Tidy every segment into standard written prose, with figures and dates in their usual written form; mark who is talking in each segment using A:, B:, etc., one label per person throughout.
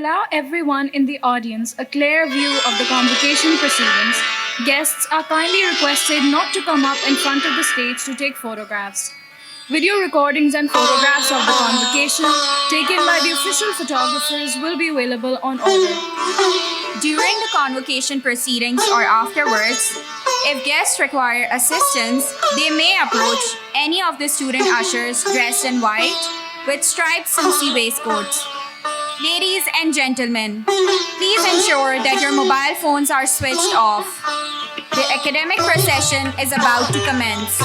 A: allow everyone in the audience a clear view of the convocation proceedings, guests are kindly requested not to come up in front of the stage to take photographs. Video recordings and photographs of the convocation taken by the official photographers will be available on order.
B: During the convocation proceedings or afterwards, if guests require assistance, they may approach any of the student ushers dressed in white with striped Susi waistcoats. Ladies and gentlemen, please ensure that your mobile phones are switched off. The academic procession is about to commence.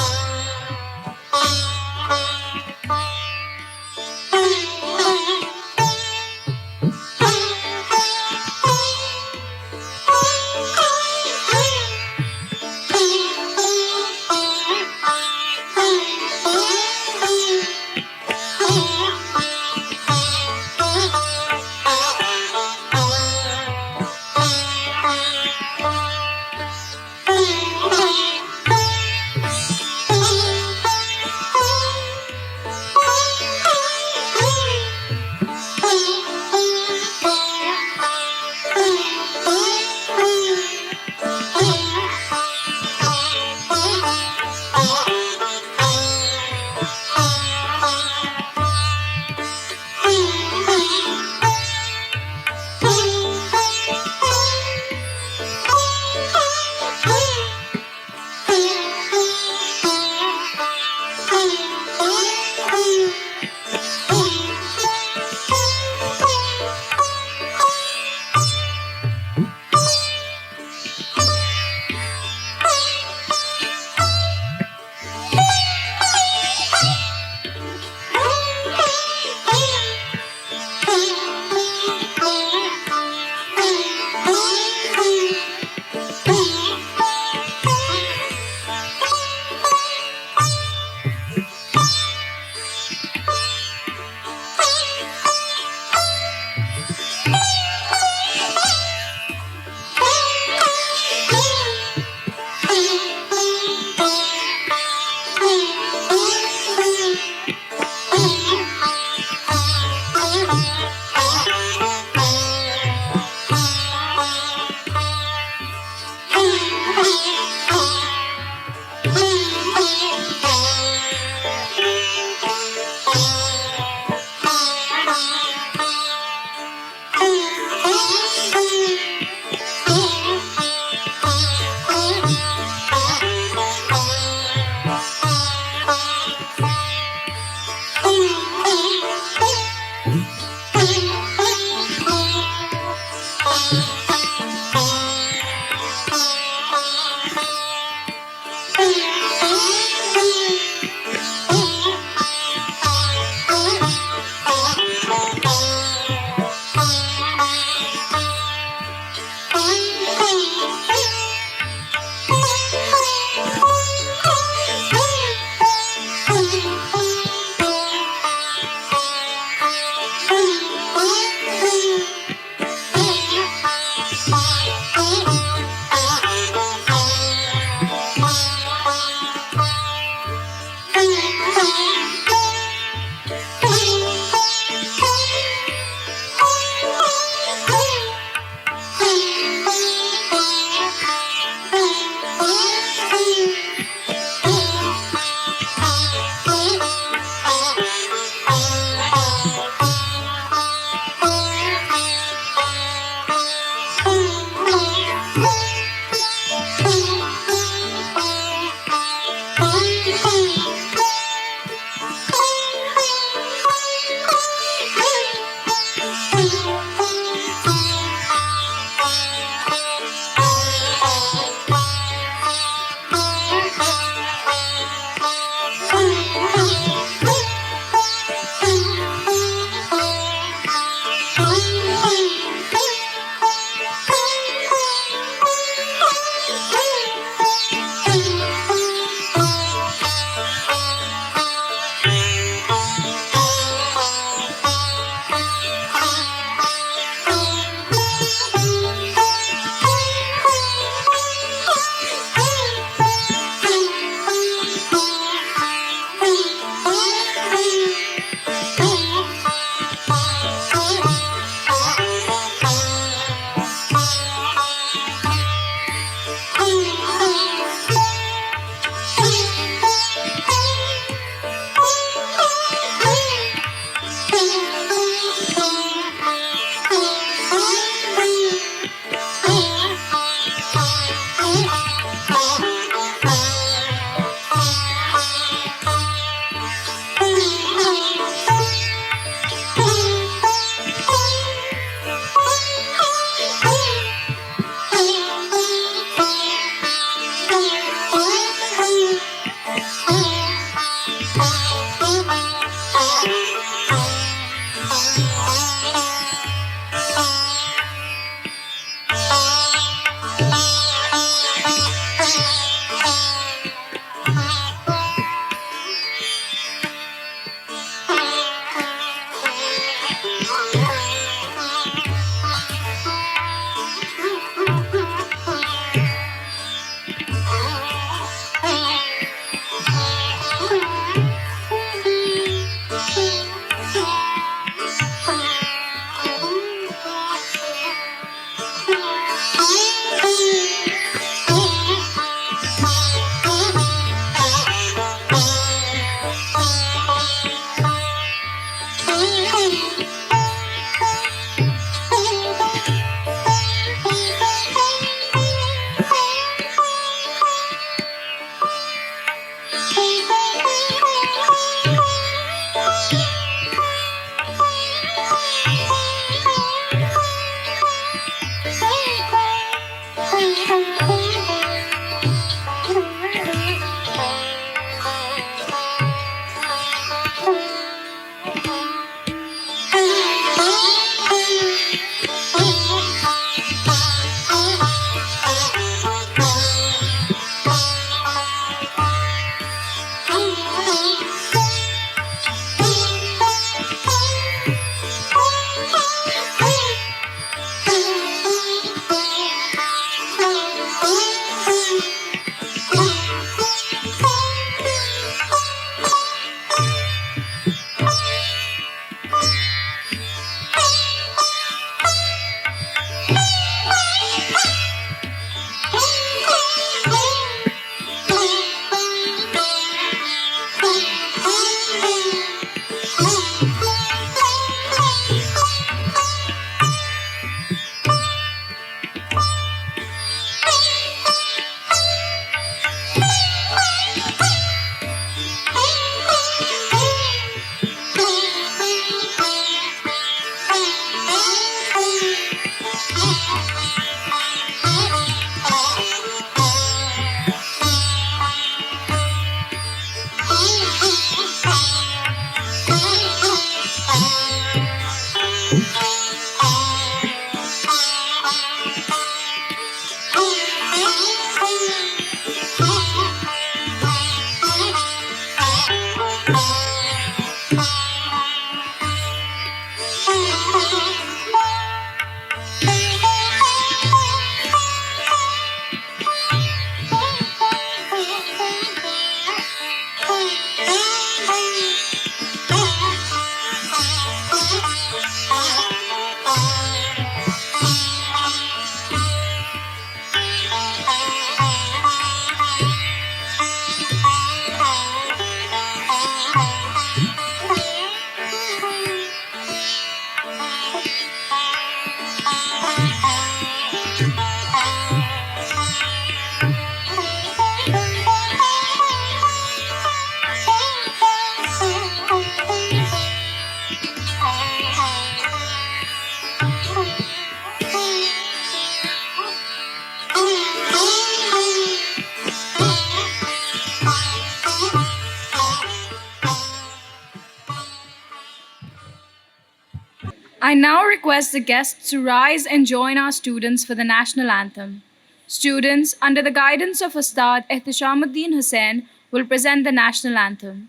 A: I now request the guests to rise and join our students for the national anthem. Students, under the guidance of Ustad Ehtishamuddin Hussain, will present the national anthem.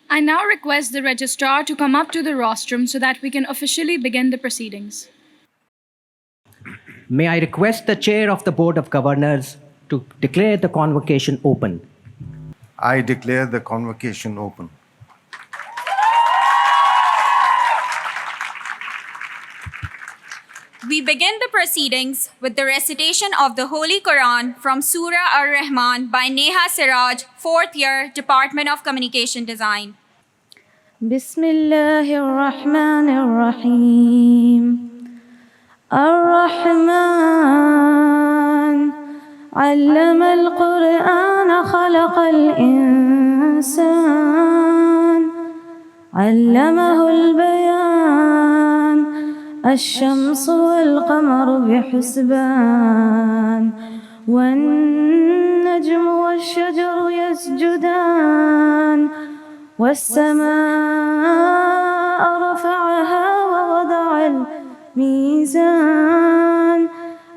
A: I now request the registrar to come up to the rostrum so that we can officially begin the proceedings.
C: May I request the chair of the Board of Governors to declare the convocation open.
D: I declare the convocation open.
B: We begin the proceedings with the recitation of the Holy Quran from Surah Ar-Rahman by Neha Siraj, 4th year, Department of Communication Design.
E: Bismillahir Rahmanir Rahim. Ar-Rahman allama al-Qur'ana khalaqa al-insan allamahu al-bayan الشمس والقمر بحسبان والنجم والشجر يسجدان والسماء رفعها ووضع الميزان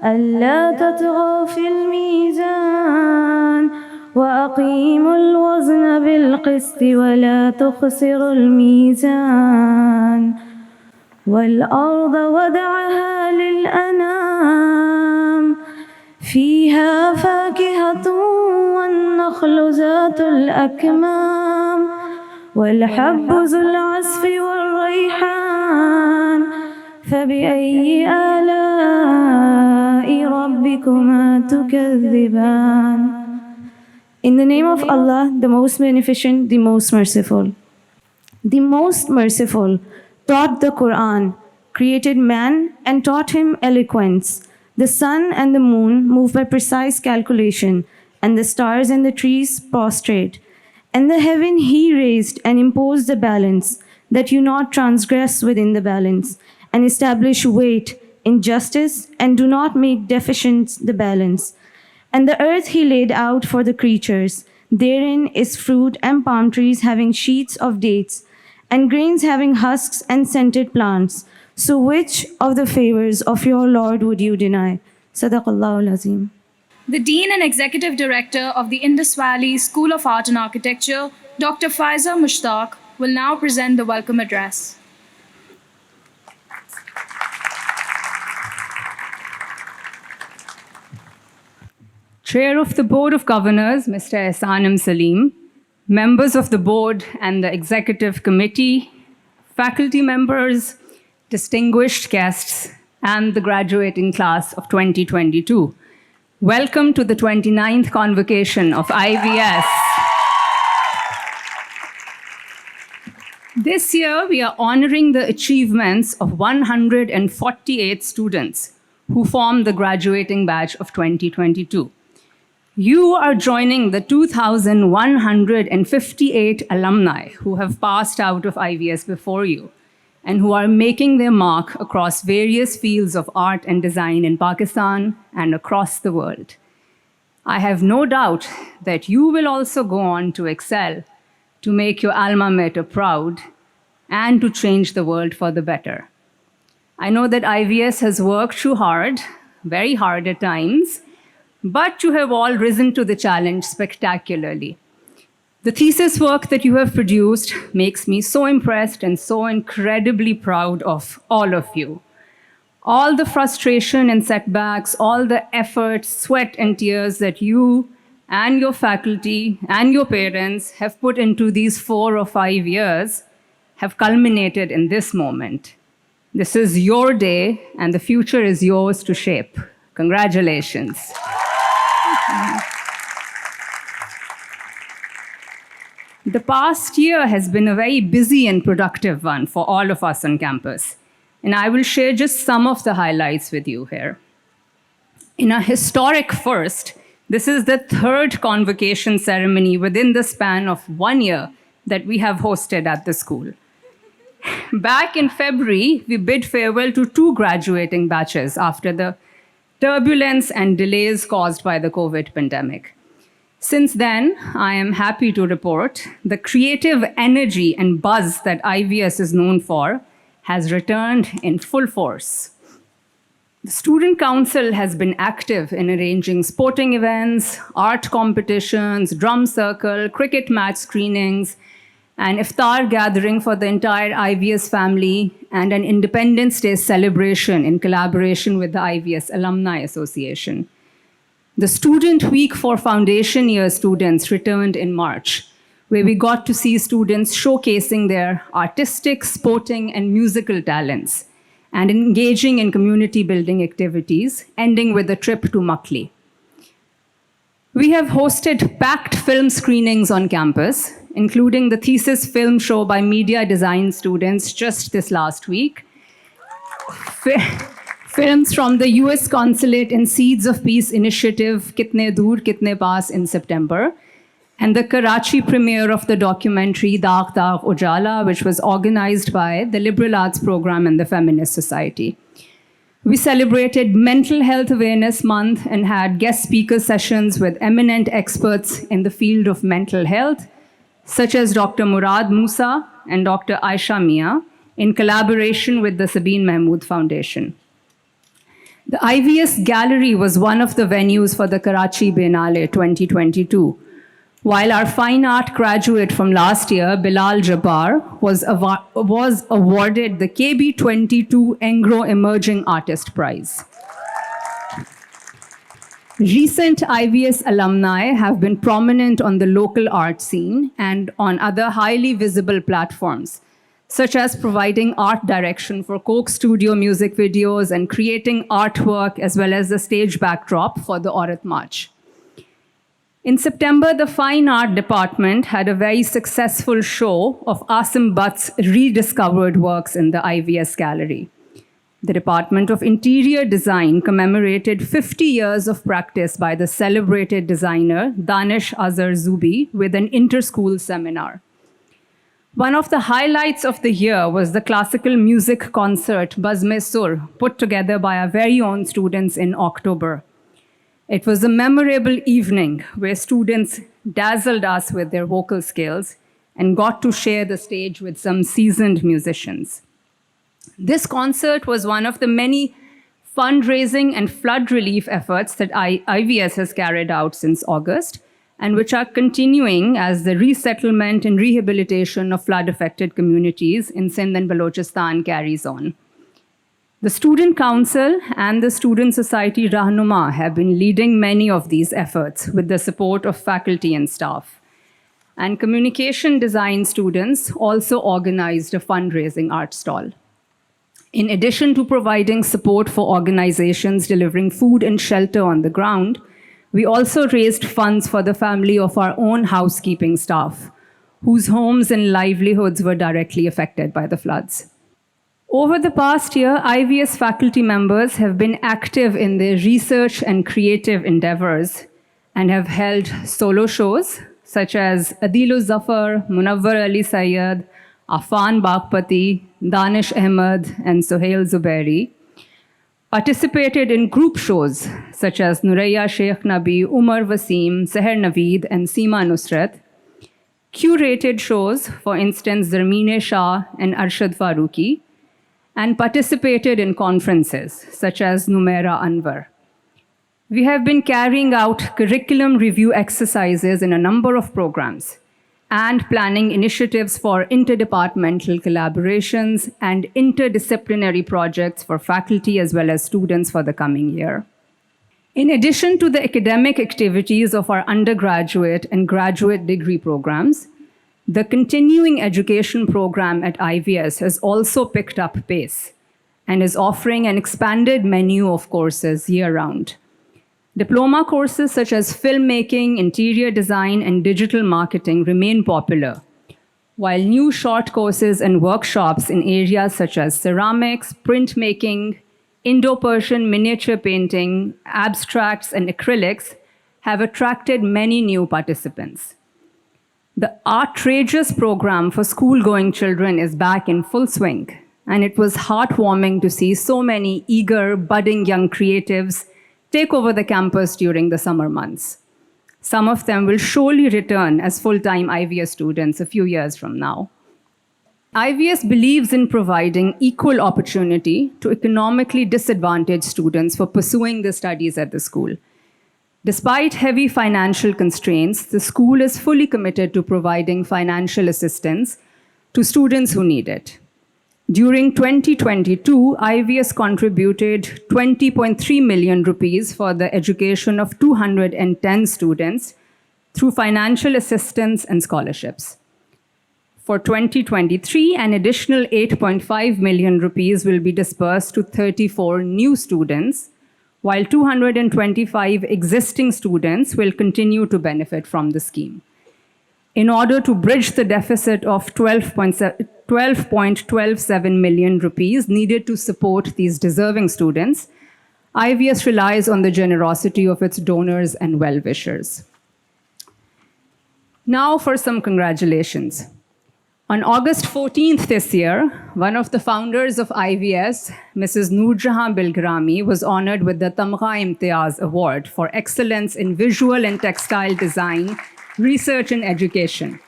E: ألا تطغوا في الميزان وأقيموا الوزن بالقسط ولا تخسروا الميزان والأرض وضعها للأنام فيها فاكهة والنخل ذات الأكمام والحب ذو العصف والريحان فبأي آلاء ربكما تكذبان. In the name of Allah, the most beneficent, the most merciful. The most merciful taught the Quran, created man and taught him eloquence. The sun and the moon move by precise calculation, and the stars and the trees prostrate. And the heaven he raised and imposed the balance, that you not transgress within the balance, and establish weight in justice, and do not make deficient the balance. And the earth he laid out for the creatures. Therein is fruit and palm trees having sheets of dates, and grains having husks and scented plants. So which of the favors of your Lord would you deny? Sadaqallahu Azim.
A: The Dean and Executive Director of the Indus Valley School of Art and Architecture, Dr. Faiza Mushtaq, will now present the welcome address.
F: Chair of the Board of Governors, Mr. Ehsanam Salim, members of the board and the executive committee, faculty members, distinguished guests, and the graduating class of 2022. Welcome to the 29th convocation of IVS. This year, we are honoring the achievements of 148 students who form the graduating batch of 2022. You are joining the 2,158 alumni who have passed out of IVS before you and who are making their mark across various fields of art and design in Pakistan and across the world. I have no doubt that you will also go on to excel, to make your alma mater proud, and to change the world for the better. I know that IVS has worked too hard, very hard at times, but you have all risen to the challenge spectacularly. The thesis work that you have produced makes me so impressed and so incredibly proud of all of you. All the frustration and setbacks, all the effort, sweat, and tears that you and your faculty and your parents have put into these 4 or 5 years have culminated in this moment. This is your day, and the future is yours to shape. Congratulations. The past year has been a very busy and productive one for all of us on campus, and I will share just some of the highlights with you here. In a historic first, this is the 3rd convocation ceremony within the span of 1 year that we have hosted at the school. Back in February, we bid farewell to 2 graduating batches after the turbulence and delays caused by the COVID pandemic. Since then, I am happy to report the creative energy and buzz that IVS is known for has returned in full force. The Student Council has been active in arranging sporting events, art competitions, drum circle, cricket match screenings, an iftar gathering for the entire IVS family, and an Independence Day celebration in collaboration with the IVS Alumni Association. The Student Week for foundation year students returned in March, where we got to see students showcasing their artistic, sporting, and musical talents, and engaging in community building activities, ending with a trip to Makli. We have hosted packed film screenings on campus, including the thesis film show by media design students just this last week, films from the US Consulate and Seeds of Peace initiative Kitne Dur Kitne Paas in September, and the Karachi premiere of the documentary Daag Daag Ujala, which was organized by the Liberal Arts Program and the Feminist Society. We celebrated Mental Health Awareness Month and had guest speaker sessions with eminent experts in the field of mental health, such as Dr. Murad Musa and Dr. Aisha Mia, in collaboration with the Sabine Mahmood Foundation. The IVS Gallery was one of the venues for the Karachi Biennale 2022, while our fine art graduate from last year, Bilal Jabbar, was awarded the KB22 Engro Emerging Artist Prize. Recent IVS alumni have been prominent on the local art scene and on other highly visible platforms, such as providing art direction for Coke Studio music videos and creating artwork as well as the stage backdrop for the Aurat March. In September, the Fine Art Department had a very successful show of Asim Butt's rediscovered works in the IVS Gallery. The Department of Interior Design commemorated 50 years of practice by the celebrated designer Danish Azhar Zubi with an inter-school seminar. One of the highlights of the year was the classical music concert Bazme-Sur, put together by our very own students in October. It was a memorable evening where students dazzled us with their vocal skills and got to share the stage with some seasoned musicians. This concert was one of the many fundraising and flood relief efforts that IVS has carried out since August, and which are continuing as the resettlement and rehabilitation of flood-affected communities in Sindh and Balochistan carries on. The Student Council and the Student Society Rahnuma have been leading many of these efforts with the support of faculty and staff. And communication design students also organized a fundraising art stall. In addition to providing support for organizations delivering food and shelter on the ground, we also raised funds for the family of our own housekeeping staff, whose homes and livelihoods were directly affected by the floods. Over the past year, IVS faculty members have been active in their research and creative endeavors and have held solo shows such as Adilu Zafar, Munawwar Ali Sayyad, Afan Bagpati, Danish Ahmed, and Sohail Zubairi, participated in group shows such as Nuraya Sheikh Nabi, Umar Wasim, Seher Naveed, and Seema Nusrat, curated shows, for instance, Zarmine Shah and Arshad Farooqi, and participated in conferences such as Numaira Anwar. We have been carrying out curriculum review exercises in a number of programs and planning initiatives for interdepartmental collaborations and interdisciplinary projects for faculty as well as students for the coming year. In addition to the academic activities of our undergraduate and graduate degree programs, the continuing education program at IVS has also picked up pace and is offering an expanded menu of courses year-round. Diploma courses such as filmmaking, interior design, and digital marketing remain popular, while new short courses and workshops in areas such as ceramics, printmaking, Indo-Persian miniature painting, abstracts, and acrylics have attracted many new participants. The Outrageous program for school-going children is back in full swing, and it was heartwarming to see so many eager, budding young creatives take over the campus during the summer months. Some of them will surely return as full-time IVS students a few years from now. IVS believes in providing equal opportunity to economically disadvantaged students for pursuing their studies at the school. Despite heavy financial constraints, the school is fully committed to providing financial assistance to students who need it. During 2022, IVS contributed 20.3 million rupees for the education of 210 students through financial assistance and scholarships. For 2023, an additional 8.5 million rupees will be dispersed to 34 new students, while 225 existing students will continue to benefit from the scheme. In order to bridge the deficit of 12.127 million rupees needed to support these deserving students, IVS relies on the generosity of its donors and well-wishers. Now for some congratulations. On August 14th this year, one of the founders of IVS, Mrs. Noorjahan Bilgrami, was honored with the Tamgha Imtiaz Award for Excellence in Visual and Textile Design, Research and Education.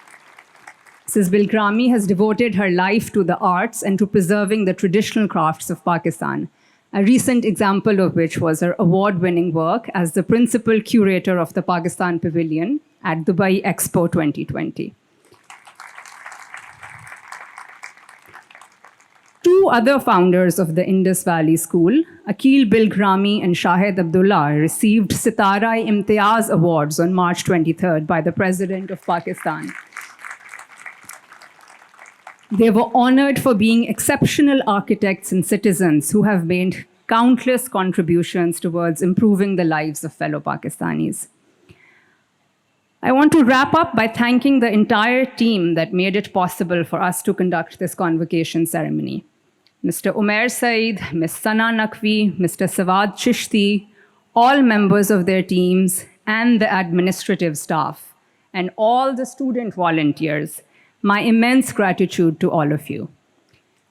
F: Mrs. Bilgrami has devoted her life to the arts and to preserving the traditional crafts of Pakistan, a recent example of which was her award-winning work as the principal curator of the Pakistan Pavilion at Dubai Expo 2020. Two other founders of the Indus Valley School, Akil Bilgrami and Shahid Abdullah, received Sitara Imtiaz Awards on March 23rd by the President of Pakistan. They were honored for being exceptional architects and citizens who have made countless contributions towards improving the lives of fellow Pakistanis. I want to wrap up by thanking the entire team that made it possible for us to conduct this convocation ceremony. Mr. Umair Saeed, Ms. Sana Naqvi, Mr. Sawad Chishti, all members of their teams and the administrative staff, and all the student volunteers, my immense gratitude to all of you.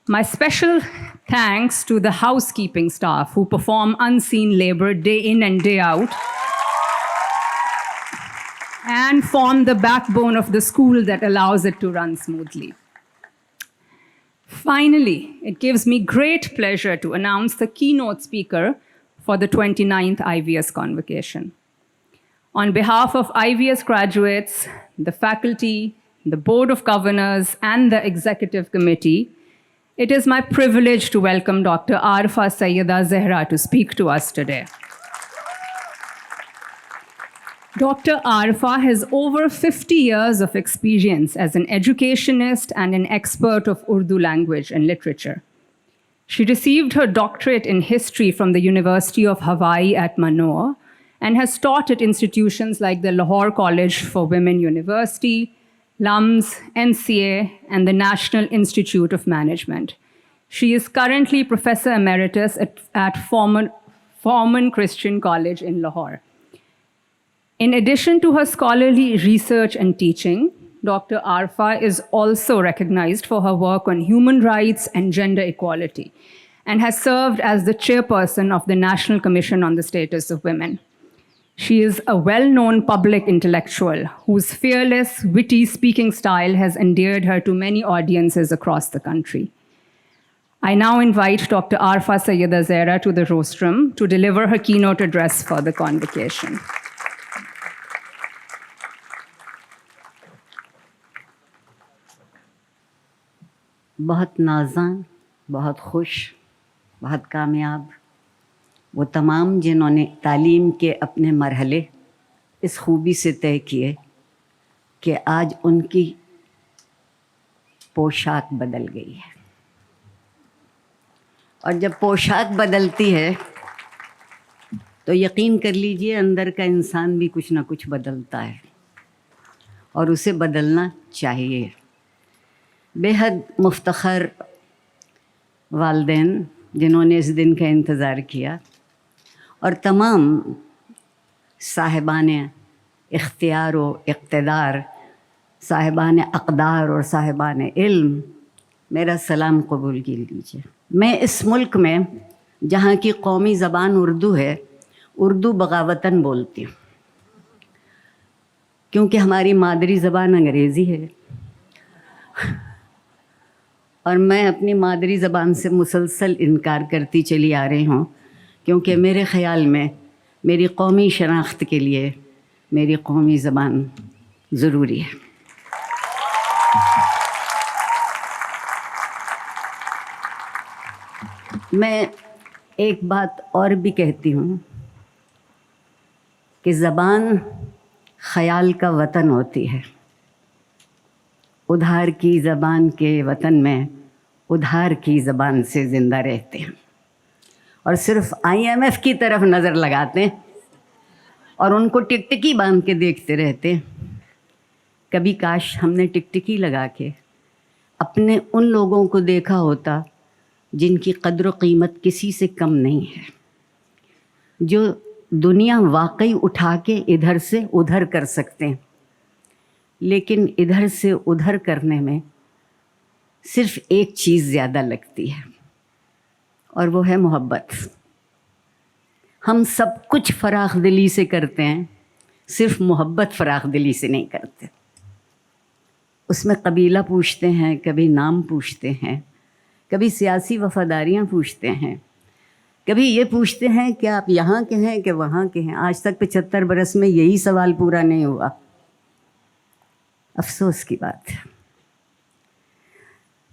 F: My special thanks to the housekeeping staff who perform unseen labor day in and day out and form the backbone of the school that allows it to run smoothly. Finally, it gives me great pleasure to announce the keynote speaker for the 29th IVS Convocation. On behalf of IVS graduates, the faculty, the Board of Governors, and the Executive Committee, it is my privilege to welcome Dr. Arfa Sayeda Zehra to speak to us today. Dr. Arfa has over 50 years of experience as an educationist and an expert of Urdu language and literature. She received her doctorate in history from the University of Hawaii at Manoa and has taught at institutions like the Lahore College for Women University, LUMS, NCA, and the National Institute of Management. She is currently Professor Emeritus at Forman Christian College in Lahore. In addition to her scholarly research and teaching, Dr. Arfa is also recognized for her work on human rights and gender equality and has served as the chairperson of the National Commission on the Status of Women. She is a well-known public intellectual whose fearless, witty speaking style has endeared her to many audiences across the country. I now invite Dr. Arfa Sayeda Zehra to the rostrum to deliver her keynote address for the convocation.
G: بہت نازاں، بہت خوش، بہت کامیاب وہ تمام جنہوں نے تعلیم کے اپنے مرحلے اس خوبی سے طے کیے کہ آج ان کی پوشاک بدل گئی ہے، اور جب پوشاک بدلتی ہے تو یقین کر لیجئے اندر کا انسان بھی کچھ نہ کچھ بدلتا ہے، اور اسے بدلنا چاہیے۔ بے حد مفتخر والدین جنہوں نے اس دن کا انتظار کیا، اور تمام صاحبان اختیار و اقتدار، صاحبان اقدار اور صاحبان علم، میرا سلام قبول کر لیجیے۔ میں اس ملک میں جہاں کی قومی زبان اردو ہے، اردو بغاوتاً بولتی ہوں، کیونکہ ہماری مادری زبان انگریزی ہے، اور میں اپنی مادری زبان سے مسلسل انکار کرتی چلی آ رہی ہوں، کیونکہ میرے خیال میں میری قومی شناخت کے لیے میری قومی زبان ضروری ہے۔ میں ایک بات اور بھی کہتی ہوں کہ زبان خیال کا وطن ہوتی ہے۔ ادھار کی زبان کے وطن میں ادھار کی زبان سے زندہ رہتے ہیں، اور صرف IMF کی طرف نظر لگاتے ہیں اور ان کو ٹکٹکی باندھ کے دیکھتے رہتے ہیں۔ کبھی کاش ہم نے ٹکٹکی لگا کے اپنے ان لوگوں کو دیکھا ہوتا جن کی قدر و قیمت کسی سے کم نہیں ہے، جو دنیا واقعی اٹھا کے ادھر سے ادھر کر سکتے ہیں، لیکن ادھر سے ادھر کرنے میں صرف ایک چیز زیادہ لگتی ہے، اور وہ ہے محبت۔ ہم سب کچھ فراخ دلی سے کرتے ہیں، صرف محبت فراخ دلی سے نہیں کرتے۔ اس میں قبیلہ پوچھتے ہیں، کبھی نام پوچھتے ہیں، کبھی سیاسی وفاداریاں پوچھتے ہیں، کبھی یہ پوچھتے ہیں کہ آپ یہاں کے ہیں کہ وہاں کے ہیں۔ آج تک 75 برس میں یہی سوال پورا نہیں ہوا، افسوس کی بات ہے۔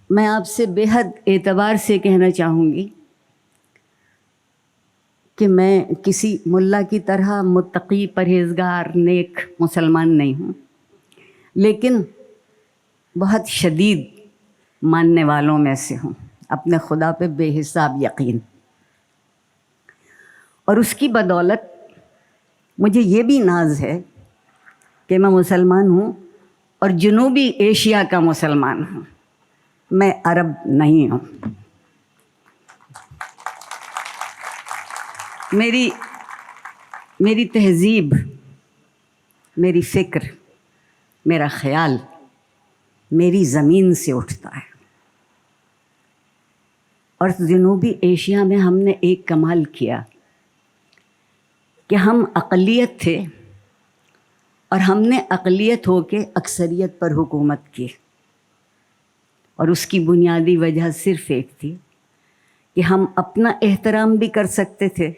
G: میں آپ سے بے حد اعتبار سے کہنا چاہوں گی کہ میں کسی ملا کی طرح متقی، پرہیزگار، نیک مسلمان نہیں ہوں، لیکن بہت شدید ماننے والوں میں سے ہوں، اپنے خدا پہ بے حساب یقین، اور اس کی بدولت مجھے یہ بھی ناز ہے کہ میں مسلمان ہوں، اور جنوبی ایشیا کا مسلمان ہوں، میں عرب نہیں ہوں۔ میری تہذیب، میری فکر، میرا خیال میری زمین سے اٹھتا ہے، اور جنوبی ایشیا میں ہم نے ایک کمال کیا کہ ہم اقلیت تھے، اور ہم نے اقلیت ہو کے اکثریت پر حکومت کی، اور اس کی بنیادی وجہ صرف ایک تھی کہ ہم اپنا احترام بھی کر سکتے تھے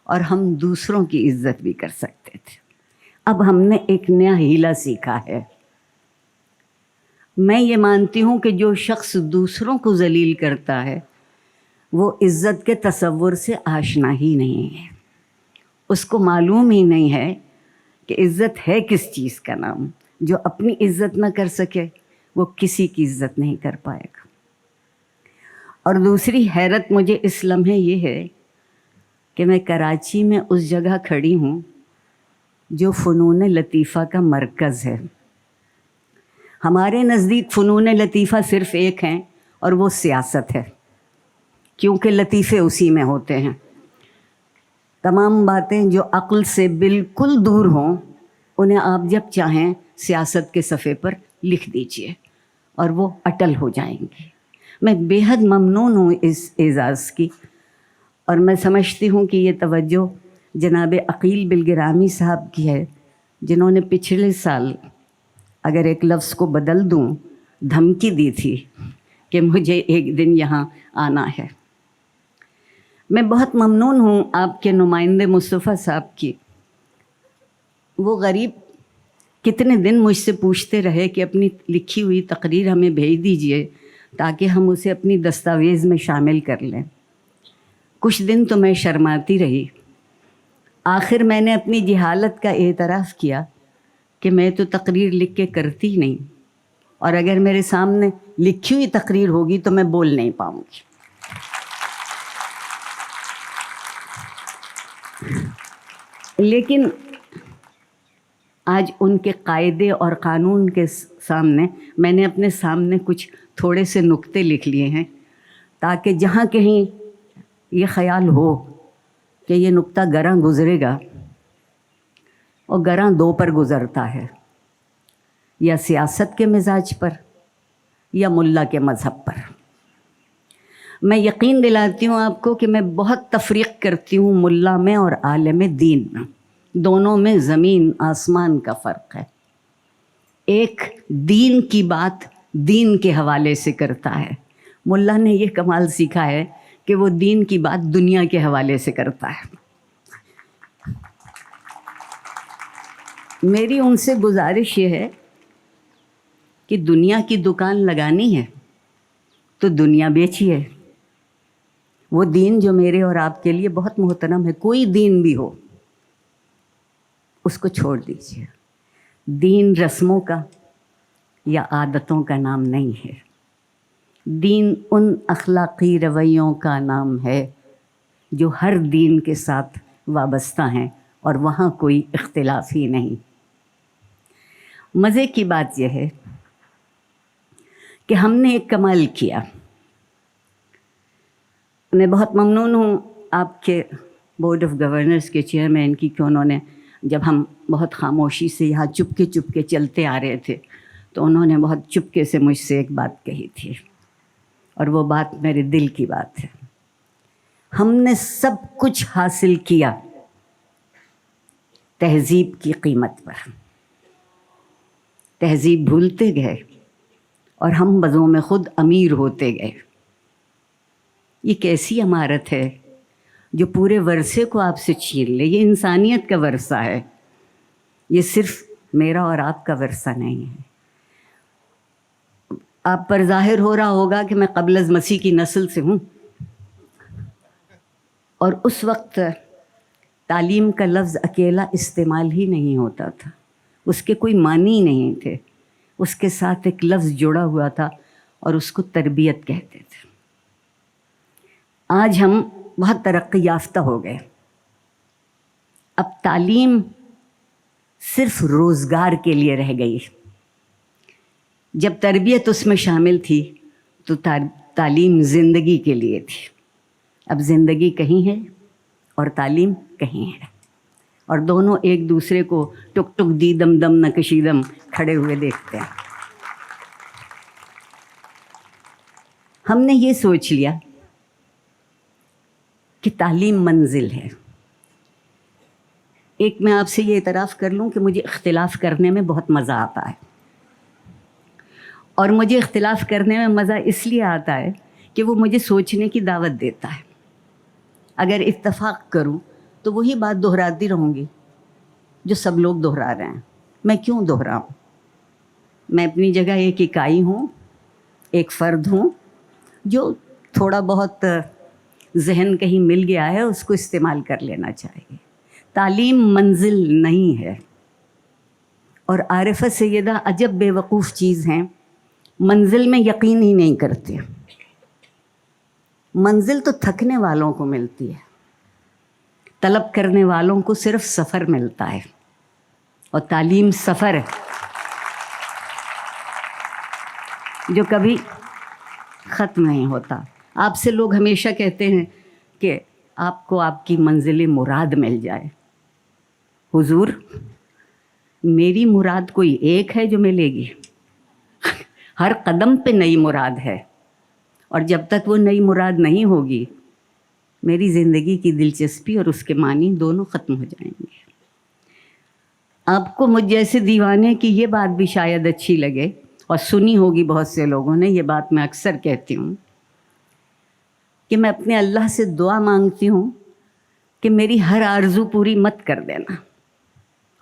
G: اور ہم دوسروں کی عزت بھی کر سکتے تھے۔ اب ہم نے ایک نیا ہیلا سیکھا ہے۔ میں یہ مانتی ہوں کہ جو شخص دوسروں کو ذلیل کرتا ہے وہ عزت کے تصور سے آشنا ہی نہیں ہے، اس کو معلوم ہی نہیں ہے کہ عزت ہے کس چیز کا نام۔ جو اپنی عزت نہ کر سکے وہ کسی کی عزت نہیں کر پائے گا۔ اور دوسری حیرت مجھے اس لمحے یہ ہے کہ میں کراچی میں اس جگہ کھڑی ہوں جو فنون لطیفہ کا مرکز ہے۔ ہمارے نزدیک فنون لطیفہ صرف ایک ہیں، اور وہ سیاست ہے، کیونکہ لطیفے اسی میں ہوتے ہیں۔ تمام باتیں جو عقل سے بالکل دور ہوں انہیں آپ جب چاہیں سیاست کے صفحے پر لکھ دیجئے اور وہ اٹل ہو جائیں گی۔ میں بے حد ممنون ہوں اس اعزاز کی، اور میں سمجھتی ہوں کہ یہ توجہ جناب عقیل بالگرامی صاحب کی ہے، جنہوں نے پچھلے سال اگر ایک لفظ کو بدل دوں دھمکی دی تھی کہ مجھے ایک دن یہاں آنا ہے۔ میں بہت ممنون ہوں آپ کے نمائندے مصطفیٰ صاحب کی۔ وہ غریب کتنے دن مجھ سے پوچھتے رہے کہ اپنی لکھی ہوئی تقریر ہمیں بھیج دیجئے تاکہ ہم اسے اپنی دستاویز میں شامل کر لیں۔ کچھ دن تو میں شرماتی رہی، آخر میں نے اپنی جہالت کا اعتراف کیا کہ میں تو تقریر لکھ کے کرتی نہیں، اور اگر میرے سامنے لکھی ہوئی تقریر ہوگی تو میں بول نہیں پاؤں گی۔ لیکن آج ان کے قاعدے اور قانون کے سامنے میں نے اپنے سامنے کچھ تھوڑے سے نکتے لکھ لیے ہیں، تاکہ جہاں کہیں یہ خیال ہو کہ یہ نکتہ گراں گزرے گا، اور گراں دو پر گزرتا ہے، یا سیاست کے مزاج پر یا ملا کے مذہب پر۔ میں یقین دلاتی ہوں آپ کو کہ میں بہت تفریق کرتی ہوں ملا میں اور عالم دین میں، دونوں میں زمین آسمان کا فرق ہے۔ ایک دین کی بات دین کے حوالے سے کرتا ہے، ملا نے یہ کمال سیکھا ہے کہ وہ دین کی بات دنیا کے حوالے سے کرتا ہے۔ میری ان سے گزارش یہ ہے کہ دنیا کی دکان لگانی ہے تو دنیا بیچیے، وہ دین جو میرے اور آپ کے لیے بہت محترم ہے، کوئی دین بھی ہو، اس کو چھوڑ دیجیے۔ دین رسموں کا یا عادتوں کا نام نہیں ہے، دین ان اخلاقی رویوں کا نام ہے جو ہر دین کے ساتھ وابستہ ہیں، اور وہاں کوئی اختلاف ہی نہیں۔ مزے کی بات یہ ہے کہ ہم نے ایک کمال کیا۔ میں بہت ممنون ہوں آپ کے بورڈ آف گورنرز کے چیئرمین کی کہ انہوں نے، جب ہم بہت خاموشی سے یہاں چپکے چلتے آ رہے تھے، تو انہوں نے بہت چپکے سے مجھ سے ایک بات کہی تھی، اور وہ بات میرے دل کی بات ہے۔ ہم نے سب کچھ حاصل کیا تہذیب کی قیمت پر، تہذیب بھولتے گئے اور ہم بزوں میں خود امیر ہوتے گئے۔ یہ کیسی عمارت ہے جو پورے ورثے کو آپ سے چھین لے؟ یہ انسانیت کا ورثہ ہے، یہ صرف میرا اور آپ کا ورثہ نہیں ہے۔ آپ پر ظاہر ہو رہا ہوگا کہ میں قبل از مسیح کی نسل سے ہوں، اور اس وقت تعلیم کا لفظ اکیلا استعمال ہی نہیں ہوتا تھا، اس کے کوئی معنی نہیں تھے، اس کے ساتھ ایک لفظ جڑا ہوا تھا اور اس کو تربیت کہتے تھے۔ آج ہم بہت ترقی یافتہ ہو گئے، اب تعلیم صرف روزگار کے لیے رہ گئی۔ جب تربیت اس میں شامل تھی تو تعلیم زندگی کے لیے تھی، اب زندگی کہیں ہے اور تعلیم کہیں ہے، اور دونوں ایک دوسرے کو ٹک ٹک دی دم دم نہ کشیدم کھڑے ہوئے دیکھتے ہیں۔ ہم نے یہ سوچ لیا کہ تعلیم منزل ہے۔ ایک میں آپ سے یہ اعتراف کر لوں کہ مجھے اختلاف کرنے میں بہت مزہ آتا ہے، اور مجھے اختلاف کرنے میں مزہ اس لیے آتا ہے کہ وہ مجھے سوچنے کی دعوت دیتا ہے۔ اگر اتفاق کروں تو وہی بات دہراتی رہوں گی جو سب لوگ دہرا رہے ہیں۔ میں کیوں دہراؤں؟ میں اپنی جگہ ایک اکائی ہوں، ایک فرد ہوں جو تھوڑا بہت ذہن کہیں مل گیا ہے، اس کو استعمال کر لینا چاہیے۔ تعلیم منزل نہیں ہے، اور عارفہ سیدہ عجب بے وقوف چیز ہیں، منزل میں یقین ہی نہیں کرتے۔ منزل تو تھکنے والوں کو ملتی ہے، طلب کرنے والوں کو صرف سفر ملتا ہے، اور تعلیم سفر ہے جو کبھی ختم نہیں ہوتا۔ آپ سے لوگ ہمیشہ کہتے ہیں کہ آپ کو آپ کی منزل مراد مل جائے۔ حضور، میری مراد کوئی ایک ہے جو ملے گی؟ ہر قدم پہ نئی مراد ہے، اور جب تک وہ نئی مراد نہیں ہوگی، میری زندگی کی دلچسپی اور اس کے معنی دونوں ختم ہو جائیں گے۔ آپ کو مجھ جیسے دیوانے کی یہ بات بھی شاید اچھی لگے، اور سنی ہوگی بہت سے لوگوں نے یہ بات، میں اکثر کہتی ہوں کہ میں اپنے اللہ سے دعا مانگتی ہوں کہ میری ہر آرزو پوری مت کر دینا،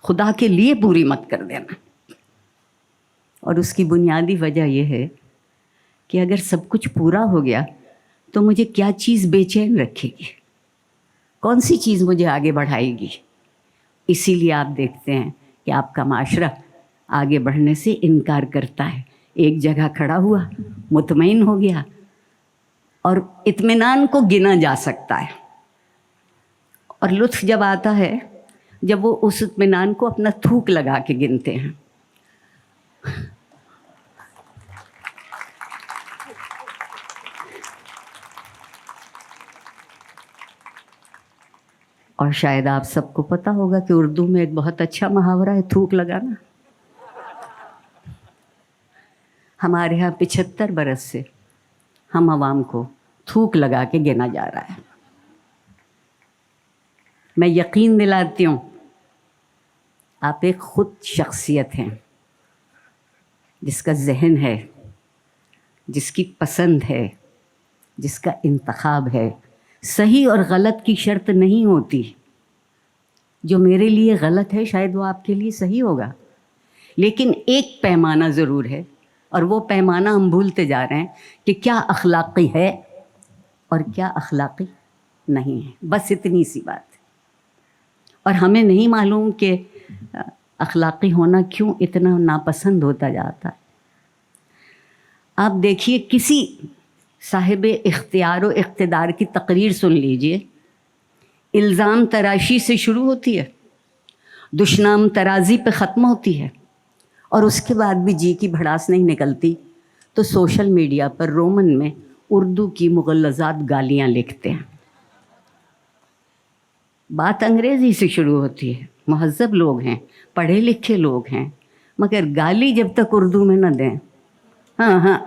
G: خدا کے لیے پوری مت کر دینا. اور اس کی بنیادی وجہ یہ ہے کہ اگر سب کچھ پورا ہو گیا تو مجھے کیا چیز بے چین رکھے گی، کون سی چیز مجھے آگے بڑھائے گی. اسی لیے آپ دیکھتے ہیں کہ آپ کا معاشرہ آگے بڑھنے سے انکار کرتا ہے. ایک جگہ کھڑا ہوا، مطمئن ہو گیا، اور اطمینان کو گنا جا سکتا ہے. اور لطف جب آتا ہے جب وہ اس اطمینان کو اپنا تھوک لگا کے گنتے ہیں. اور شاید آپ سب کو پتہ ہوگا کہ اردو میں ایک بہت اچھا محاورہ ہے، تھوک لگانا. ہمارے ہاں 75 برس سے ہم عوام کو تھوک لگا کے گنا جا رہا ہے. میں یقین دلاتی ہوں آپ ایک خود شخصیت ہیں، جس کا ذہن ہے، جس کی پسند ہے، جس کا انتخاب ہے. صحیح اور غلط کی شرط نہیں ہوتی. جو میرے لیے غلط ہے شاید وہ آپ کے لیے صحیح ہوگا، لیکن ایک پیمانہ ضرور ہے، اور وہ پیمانہ ہم بھولتے جا رہے ہیں کہ کیا اخلاقی ہے اور کیا اخلاقی نہیں ہے. بس اتنی سی بات. اور ہمیں نہیں معلوم کہ اخلاقی ہونا کیوں اتنا ناپسند ہوتا جاتا ہے. آپ دیکھیے کسی صاحب اختیار و اقتدار کی تقریر سن لیجئے، الزام تراشی سے شروع ہوتی ہے، دشنام ترازی پہ ختم ہوتی ہے، اور اس کے بعد بھی جی کی بھڑاس نہیں نکلتی تو سوشل میڈیا پر رومن میں اردو کی مغلظات گالیاں لکھتے ہیں. بات انگریزی سے شروع ہوتی ہے، مہذب لوگ ہیں، پڑھے لکھے لوگ ہیں، مگر گالی جب تک اردو میں نہ دیں، ہاں ہاں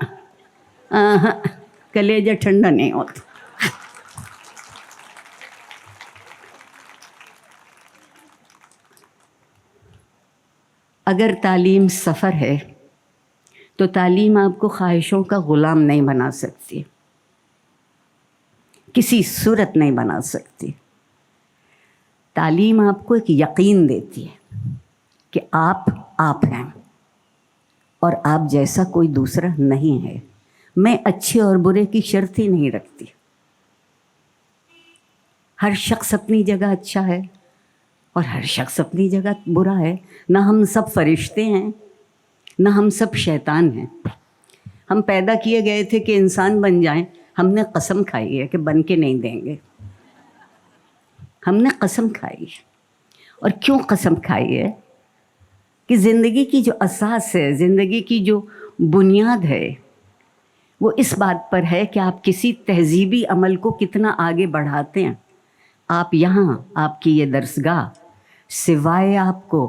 G: ہاں کلیجہ ٹھنڈا نہیں ہوتا. اگر تعلیم سفر ہے تو تعلیم آپ کو خواہشوں کا غلام نہیں بنا سکتی، کسی صورت نہیں بنا سکتی. تعلیم آپ کو ایک یقین دیتی ہے کہ آپ ہیں اور آپ جیسا کوئی دوسرا نہیں ہے. میں اچھے اور برے کی شرط ہی نہیں رکھتی. ہر شخص اپنی جگہ اچھا ہے اور ہر شخص اپنی جگہ برا ہے. نہ ہم سب فرشتے ہیں، نہ ہم سب شیطان ہیں. ہم پیدا کیے گئے تھے کہ انسان بن جائیں. ہم نے قسم کھائی ہے کہ بن کے نہیں دیں گے. ہم نے قسم کھائی ہے. اور کیوں قسم کھائی ہے؟ کہ زندگی کی جو اساس ہے، زندگی کی جو بنیاد ہے، وہ اس بات پر ہے کہ آپ کسی تہذیبی عمل کو کتنا آگے بڑھاتے ہیں. آپ یہاں، آپ کی یہ درسگاہ سوائے آپ کو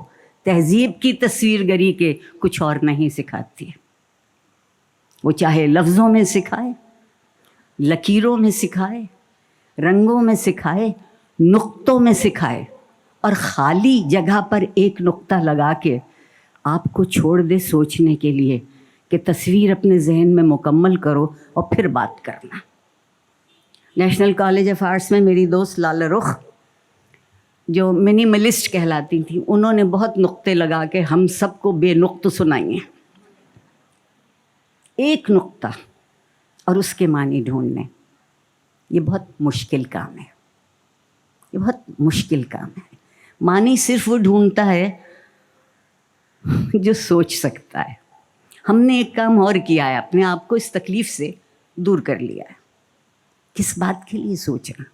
G: تہذیب کی تصویر گری کے کچھ اور نہیں سکھاتی. وہ چاہے لفظوں میں سکھائے، لکیروں میں سکھائے، رنگوں میں سکھائے، نقطوں میں سکھائے، اور خالی جگہ پر ایک نقطہ لگا کے آپ کو چھوڑ دے سوچنے کے لیے کہ تصویر اپنے ذہن میں مکمل کرو اور پھر بات کرنا. نیشنل کالج آف آرٹس میں میری دوست لالہ رخ جو منیملسٹ کہلاتی تھیں، انہوں نے بہت نقطے لگا کے ہم سب کو بے نقط سنائی ہیں. ایک نقطہ اور اس کے معنی ڈھونڈنے، یہ بہت مشکل کام ہے. یہ بہت مشکل کام ہے. معنی صرف وہ ڈھونڈتا ہے جو سوچ سکتا ہے. ہم نے ایک کام اور کیا ہے، اپنے آپ کو اس تکلیف سے دور کر لیا ہے. کس بات کے لیے سوچنا؟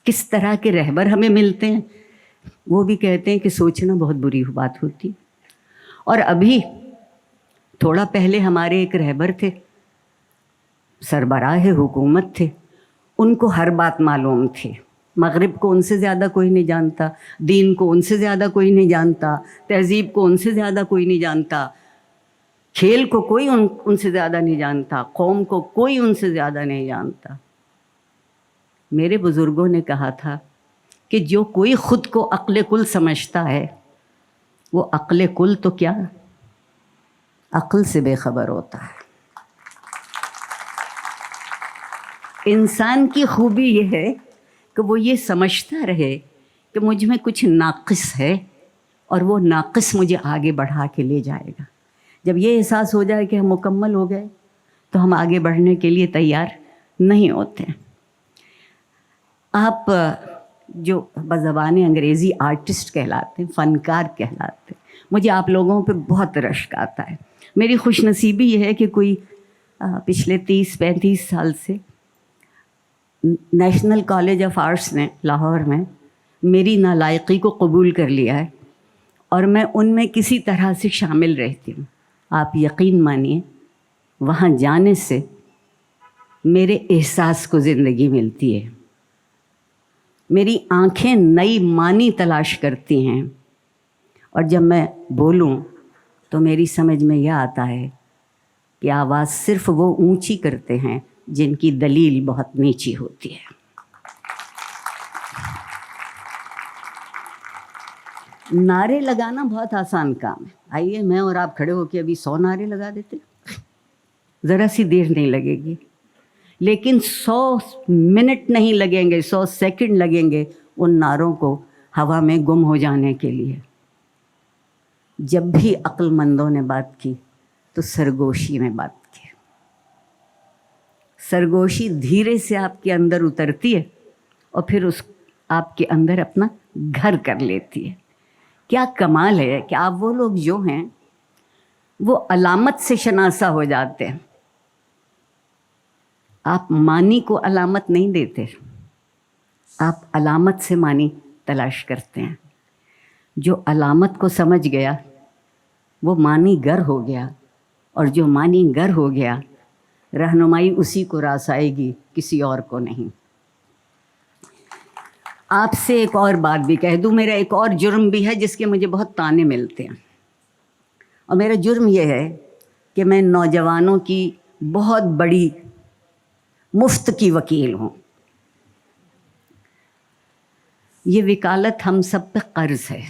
G: کس طرح کے رہبر ہمیں ملتے ہیں، وہ بھی کہتے ہیں کہ سوچنا بہت بری بات ہوتی. اور ابھی تھوڑا پہلے ہمارے ایک رہبر تھے، سربراہ حکومت تھے، ان کو ہر بات معلوم تھی. مغرب کو ان سے زیادہ کوئی نہیں جانتا، دین کو ان سے زیادہ کوئی نہیں جانتا، تہذیب کو ان سے زیادہ کوئی نہیں جانتا، کھیل کو کوئی ان سے زیادہ نہیں جانتا، قوم کو کوئی ان سے زیادہ نہیں جانتا. میرے بزرگوں نے کہا تھا کہ جو کوئی خود کو عقل کل سمجھتا ہے وہ عقل کل تو کیا عقل سے بے خبر ہوتا ہے. انسان کی خوبی یہ ہے کہ وہ یہ سمجھتا رہے کہ مجھ میں کچھ ناقص ہے اور وہ ناقص مجھے آگے بڑھا کے لے جائے گا. جب یہ احساس ہو جائے کہ ہم مکمل ہو گئے تو ہم آگے بڑھنے کے لیے تیار نہیں ہوتے. آپ جو بزبان انگریزی آرٹسٹ کہلاتے ہیں، فنکار کہلاتے ہیں، مجھے آپ لوگوں پہ بہت رشک آتا ہے. میری خوش نصیبی یہ ہے کہ کوئی پچھلے 30-35 سال سے نیشنل کالج آف آرٹس نے لاہور میں میری نالائقی کو قبول کر لیا ہے اور میں ان میں کسی طرح سے شامل رہتی ہوں. آپ یقین مانیے وہاں جانے سے میرے احساس کو زندگی ملتی ہے. میری آنکھیں نئی معنی تلاش کرتی ہیں اور جب میں بولوں تو میری سمجھ میں یہ آتا ہے کہ آواز صرف وہ اونچی کرتے ہیں جن کی دلیل بہت نیچی ہوتی ہے. نعرے لگانا بہت آسان کام ہے. آئیے میں اور آپ کھڑے ہو کے ابھی 100 نعرے لگا دیتے، ذرا سی دیر نہیں لگے گی. لیکن 100 منٹ نہیں لگیں گے، 100 سیکنڈ لگیں گے ان نعروں کو ہوا میں گم ہو جانے کے لیے. جب بھی عقل مندوں نے بات کی تو سرگوشی میں بات کی. سرگوشی دھیرے سے آپ کے اندر اترتی ہے اور پھر اس آپ کے اندر اپنا گھر کر لیتی ہے. کیا کمال ہے کہ آپ وہ لوگ جو ہیں وہ علامت سے شناسا ہو جاتے ہیں. آپ معنی کو علامت نہیں دیتے، آپ علامت سے معنی تلاش کرتے ہیں. جو علامت کو سمجھ گیا وہ معنی گر ہو گیا، اور جو معنی گر ہو گیا رہنمائی اسی کو راس آئے گی، کسی اور کو نہیں. آپ سے ایک اور بات بھی کہہ دوں، میرا ایک اور جرم بھی ہے جس کے مجھے بہت طعنے ملتے ہیں. اور میرا جرم یہ ہے کہ میں نوجوانوں کی بہت بڑی مفت کی وکیل ہوں. یہ وکالت ہم سب پہ قرض ہے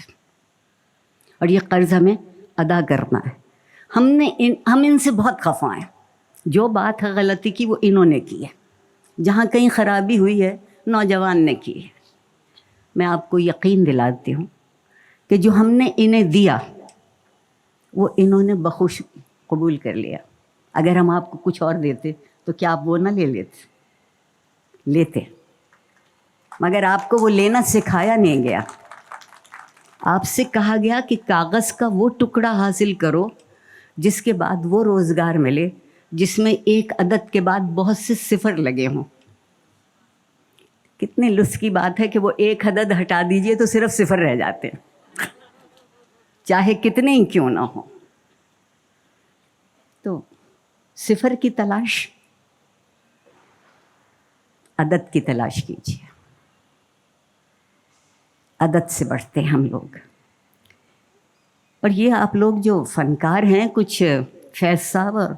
G: اور یہ قرض ہمیں ادا کرنا ہے. ہم ان سے بہت خفا ہیں. جو بات غلطی کی وہ انہوں نے کی ہے، جہاں کہیں خرابی ہوئی ہے نوجوان نے کی ہے. میں آپ کو یقین دلاتی ہوں کہ جو ہم نے انہیں دیا وہ انہوں نے بخوش قبول کر لیا. اگر ہم آپ کو کچھ اور دیتے تو کیا آپ وہ نہ لیتے؟ مگر آپ کو وہ لینا سکھایا نہیں گیا. آپ سے کہا گیا کہ کاغذ کا وہ ٹکڑا حاصل کرو جس کے بعد وہ روزگار ملے جس میں ایک عدد کے بعد بہت سے صفر لگے ہوں. کتنے لطف کی بات ہے کہ وہ ایک عدد ہٹا دیجئے تو صرف صفر رہ جاتے ہیں، چاہے کتنے ہی کیوں نہ ہوں. تو صفر کی تلاش، عدد کی تلاش کیجیے. عدد سے بڑھتے ہیں ہم لوگ. اور یہ آپ لوگ جو فنکار ہیں، کچھ فیض صاحب اور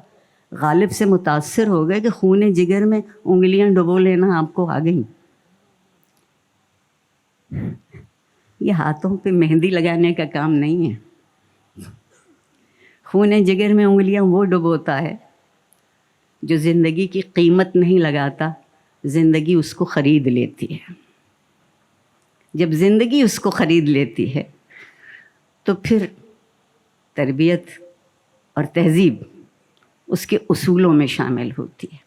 G: غالب سے متاثر ہو گئے کہ خون جگر میں انگلیاں ڈبو لینا آپ کو آ گئی. یہ ہاتھوں پہ مہندی لگانے کا کام نہیں ہے. خون جگر میں انگلیاں وہ ڈبوتا ہے جو زندگی کی قیمت نہیں لگاتا، زندگی اس کو خرید لیتی ہے. جب زندگی اس کو خرید لیتی ہے تو پھر تربیت اور تہذیب اس کے اصولوں میں شامل ہوتی ہے.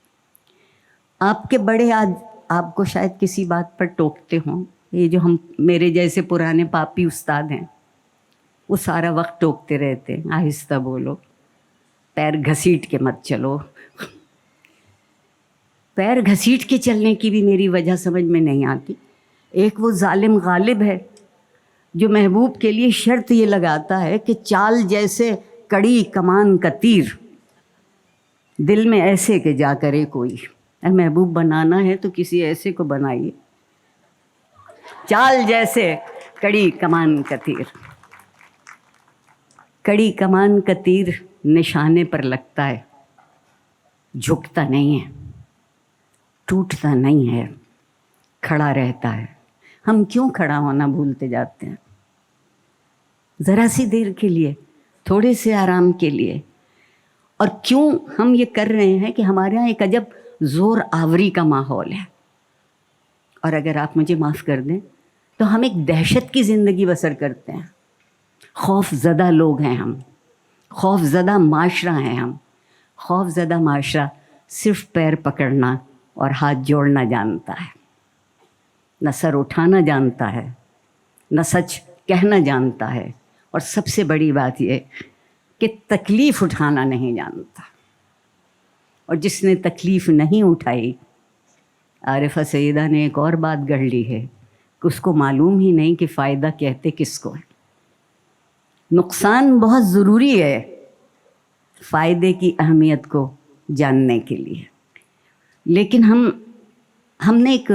G: آپ کے بڑے آج آپ کو شاید کسی بات پر ٹوکتے ہوں. یہ جو میرے جیسے پرانے پاپی استاد ہیں وہ سارا وقت ٹوکتے رہتے ہیں، آہستہ بولو، پیر گھسیٹ کے مت چلو. پیر گھسیٹ کے چلنے کی بھی میری وجہ سمجھ میں نہیں آتی. ایک وہ ظالم غالب ہے جو محبوب کے لیے شرط یہ لگاتا ہے کہ چال جیسے کڑی کمان کا تیر دل میں ایسے کہ جا کرے کوئی. محبوب بنانا ہے تو کسی ایسے کو بنائیے. چال جیسے کڑی کمان کا تیر. کڑی کمان کا تیر نشانے پر لگتا ہے، جھکتا نہیں ہے، ٹوٹتا نہیں ہے، کھڑا رہتا ہے. ہم کیوں کھڑا ہونا بھولتے جاتے ہیں؟ ذرا سی دیر کے لیے، تھوڑے سے آرام کے لیے اور کیوں ہم یہ کر رہے ہیں کہ ہمارے ہاں ایک عجب زور آوری کا ماحول ہے. اور اگر آپ مجھے معاف کر دیں تو ہم ایک دہشت کی زندگی بسر کرتے ہیں. خوف زدہ لوگ ہیں ہم, خوف زدہ معاشرہ ہیں ہم. خوف زدہ معاشرہ صرف پیر پکڑنا اور ہاتھ جوڑنا جانتا ہے, نہ سر اٹھانا جانتا ہے, نہ سچ کہنا جانتا ہے, اور سب سے بڑی بات یہ کہ تکلیف اٹھانا نہیں جانتا. اور جس نے تکلیف نہیں اٹھائی, عارفہ سیدہ نے ایک اور بات گڑھ لی ہے کہ اس کو معلوم ہی نہیں کہ فائدہ کہتے کس کو ہے. نقصان بہت ضروری ہے فائدے کی اہمیت کو جاننے کے لیے, لیکن ہم نے ایک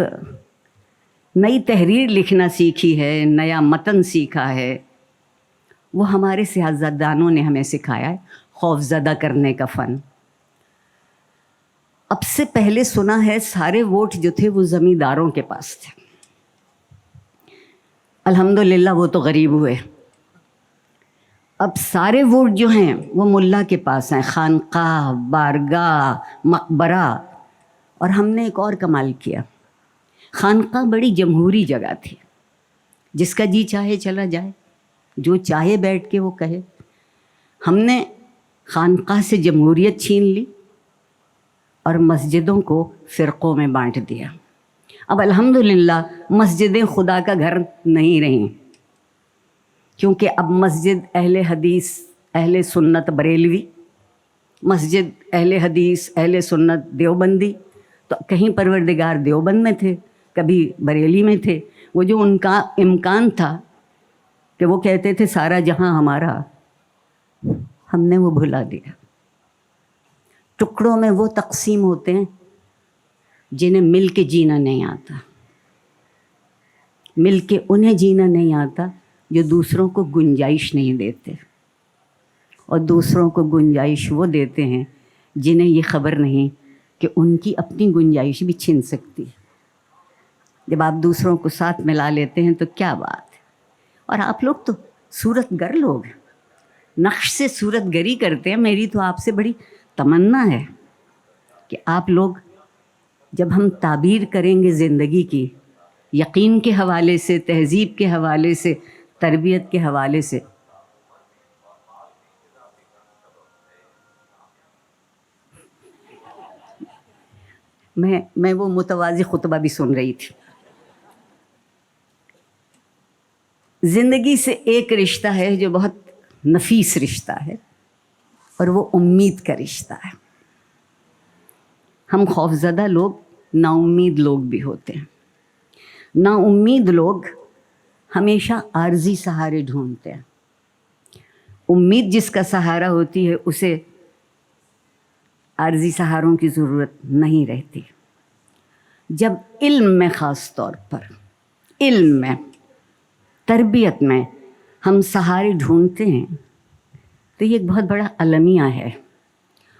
G: نئی تحریر لکھنا سیکھی ہے, نیا متن سیکھا ہے. وہ ہمارے سیاستدانوں نے ہمیں سکھایا ہے, خوف زدہ کرنے کا فن. اب سے پہلے سنا ہے سارے ووٹ جو تھے وہ زمینداروں کے پاس تھے. الحمدللہ وہ تو غریب ہوئے. اب سارے ووٹ جو ہیں وہ ملا کے پاس ہیں, خانقاہ, بارگاہ, مقبرہ. اور ہم نے ایک اور کمال کیا, خانقاہ بڑی جمہوری جگہ تھی, جس کا جی چاہے چلا جائے, جو چاہے بیٹھ کے وہ کہے. ہم نے خانقاہ سے جمہوریت چھین لی اور مسجدوں کو فرقوں میں بانٹ دیا. اب الحمدللہ مسجدیں خدا کا گھر نہیں رہیں, کیونکہ اب مسجد اہل حدیث اہل سنت بریلوی, مسجد اہل حدیث اہل سنت دیوبندی. تو کہیں پروردگار دیوبند میں تھے, کبھی بریلی میں تھے. وہ جو ان کا امکان تھا کہ وہ کہتے تھے سارا جہاں ہمارا, ہم نے وہ بھلا دیا. ٹکڑوں میں وہ تقسیم ہوتے ہیں جنہیں مل کے جینا نہیں آتا, مل کے انہیں جینا نہیں آتا جو دوسروں کو گنجائش نہیں دیتے, اور دوسروں کو گنجائش وہ دیتے ہیں جنہیں یہ خبر نہیں کہ ان کی اپنی گنجائش بھی چھن سکتی ہے. جب آپ دوسروں کو ساتھ ملا لیتے ہیں تو کیا بات ہے. اور آپ لوگ تو صورت گر لوگ ہیں, نقش سے صورت گری کرتے ہیں. میری تو آپ سے بڑی تمنا ہے کہ آپ لوگ جب ہم تعبیر کریں گے زندگی کی, یقین کے حوالے سے, تہذیب کے حوالے سے, تربیت کے حوالے سے, میں وہ متوازی خطبہ بھی سن رہی تھی. زندگی سے ایک رشتہ ہے جو بہت نفیس رشتہ ہے, اور وہ امید کا رشتہ ہے. ہم خوفزدہ لوگ نا امید لوگ بھی ہوتے ہیں. نا امید لوگ ہمیشہ عارضی سہارے ڈھونڈتے ہیں. امید جس کا سہارا ہوتی ہے اسے عارضی سہاروں کی ضرورت نہیں رہتی. جب علم میں, خاص طور پر علم میں, تربیت میں ہم سہارے ڈھونڈتے ہیں تو یہ ایک بہت بڑا المیہ ہے.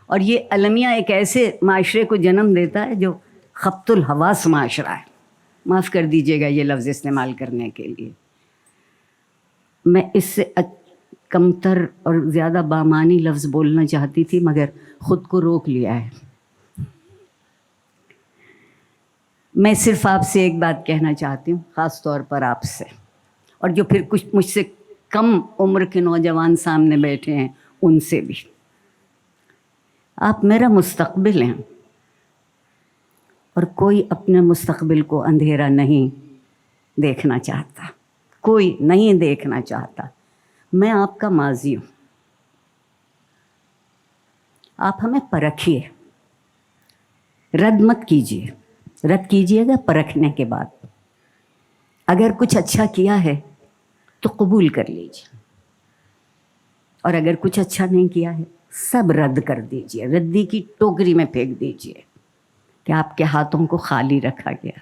G: اور یہ المیہ ایک ایسے معاشرے کو جنم دیتا ہے جو خبط الحواس معاشرہ ہے. معاف کر دیجیے گا یہ لفظ استعمال کرنے کے لیے. میں اس سے کمتر اور زیادہ بامانی لفظ بولنا چاہتی تھی مگر خود کو روک لیا ہے. میں صرف آپ سے ایک بات کہنا چاہتی ہوں, خاص طور پر آپ سے, اور جو پھر کچھ مجھ سے کم عمر کے نوجوان سامنے بیٹھے ہیں ان سے بھی. آپ میرا مستقبل ہیں, اور کوئی اپنے مستقبل کو اندھیرا نہیں دیکھنا چاہتا, کوئی نہیں دیکھنا چاہتا. میں آپ کا ماضی ہوں, آپ ہمیں پرکھیے, رد مت کیجیے. رد کیجیے گا پرکھنے کے بعد. اگر کچھ اچھا کیا ہے تو قبول کر لیجیے, اور اگر کچھ اچھا نہیں کیا ہے سب رد کر دیجیے, ردی کی ٹوکری میں پھینک دیجیے کہ آپ کے ہاتھوں کو خالی رکھا گیا.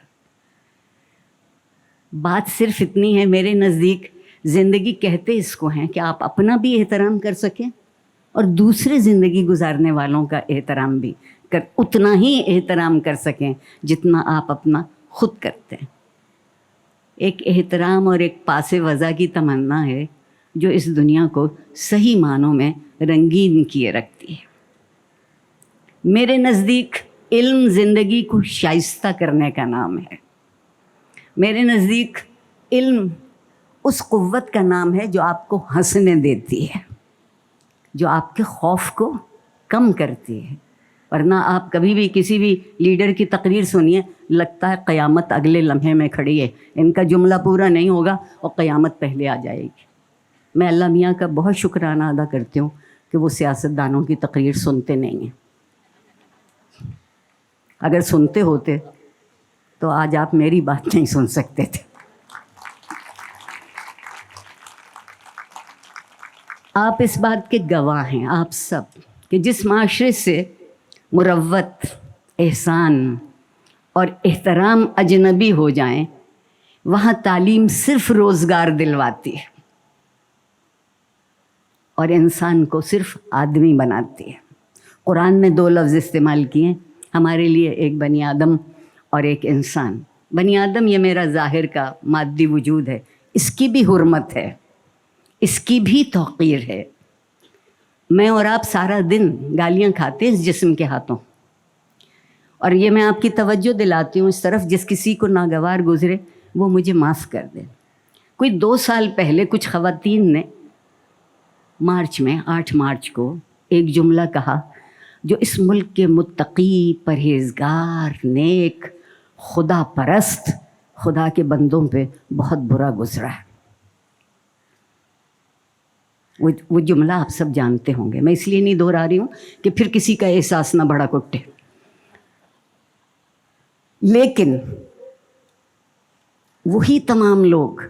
G: بات صرف اتنی ہے میرے نزدیک, زندگی کہتے اس کو ہیں کہ آپ اپنا بھی احترام کر سکیں اور دوسرے زندگی گزارنے والوں کا احترام بھی اتنا ہی احترام کر سکیں جتنا آپ اپنا خود کرتے ہیں. ایک احترام اور ایک پاس وضع کی تمنا ہے جو اس دنیا کو صحیح معنوں میں رنگین کیے رکھتی ہے. میرے نزدیک علم زندگی کو شائستہ کرنے کا نام ہے. میرے نزدیک علم اس قوت کا نام ہے جو آپ کو ہنسنے دیتی ہے, جو آپ کے خوف کو کم کرتی ہے. ورنہ آپ کبھی بھی کسی بھی لیڈر کی تقریر سنیے, لگتا ہے قیامت اگلے لمحے میں کھڑی ہے, ان کا جملہ پورا نہیں ہوگا اور قیامت پہلے آ جائے گی. میں اللہ میاں کا بہت شکرانہ ادا کرتی ہوں کہ وہ سیاستدانوں کی تقریر سنتے نہیں ہیں. اگر سنتے ہوتے تو آج آپ میری بات نہیں سن سکتے تھے. آپ اس بات کے گواہ ہیں آپ سب کہ جس معاشرے سے مروت, احسان اور احترام اجنبی ہو جائیں, وہاں تعلیم صرف روزگار دلواتی ہے اور انسان کو صرف آدمی بناتی ہے. قرآن نے 2 لفظ استعمال کیے ہمارے لیے, ایک بنی آدم اور ایک انسان. بنی آدم یہ میرا ظاہر کا مادی وجود ہے, اس کی بھی حرمت ہے, اس کی بھی توقیر ہے. میں اور آپ سارا دن گالیاں کھاتے ہیں اس جسم کے ہاتھوں, اور یہ میں آپ کی توجہ دلاتی ہوں اس طرف, جس کسی کو ناگوار گزرے وہ مجھے معاف کر دے. کوئی 2 سال پہلے کچھ خواتین نے مارچ میں 8 مارچ کو ایک جملہ کہا جو اس ملک کے متقی, پرہیزگار, نیک, خدا پرست, خدا کے بندوں پہ بہت برا گزرا ہے. وہ جملہ آپ سب جانتے ہوں گے, میں اس لیے نہیں دہرا رہی ہوں کہ پھر کسی کا احساس نہ بڑا کٹے. لیکن وہی تمام لوگ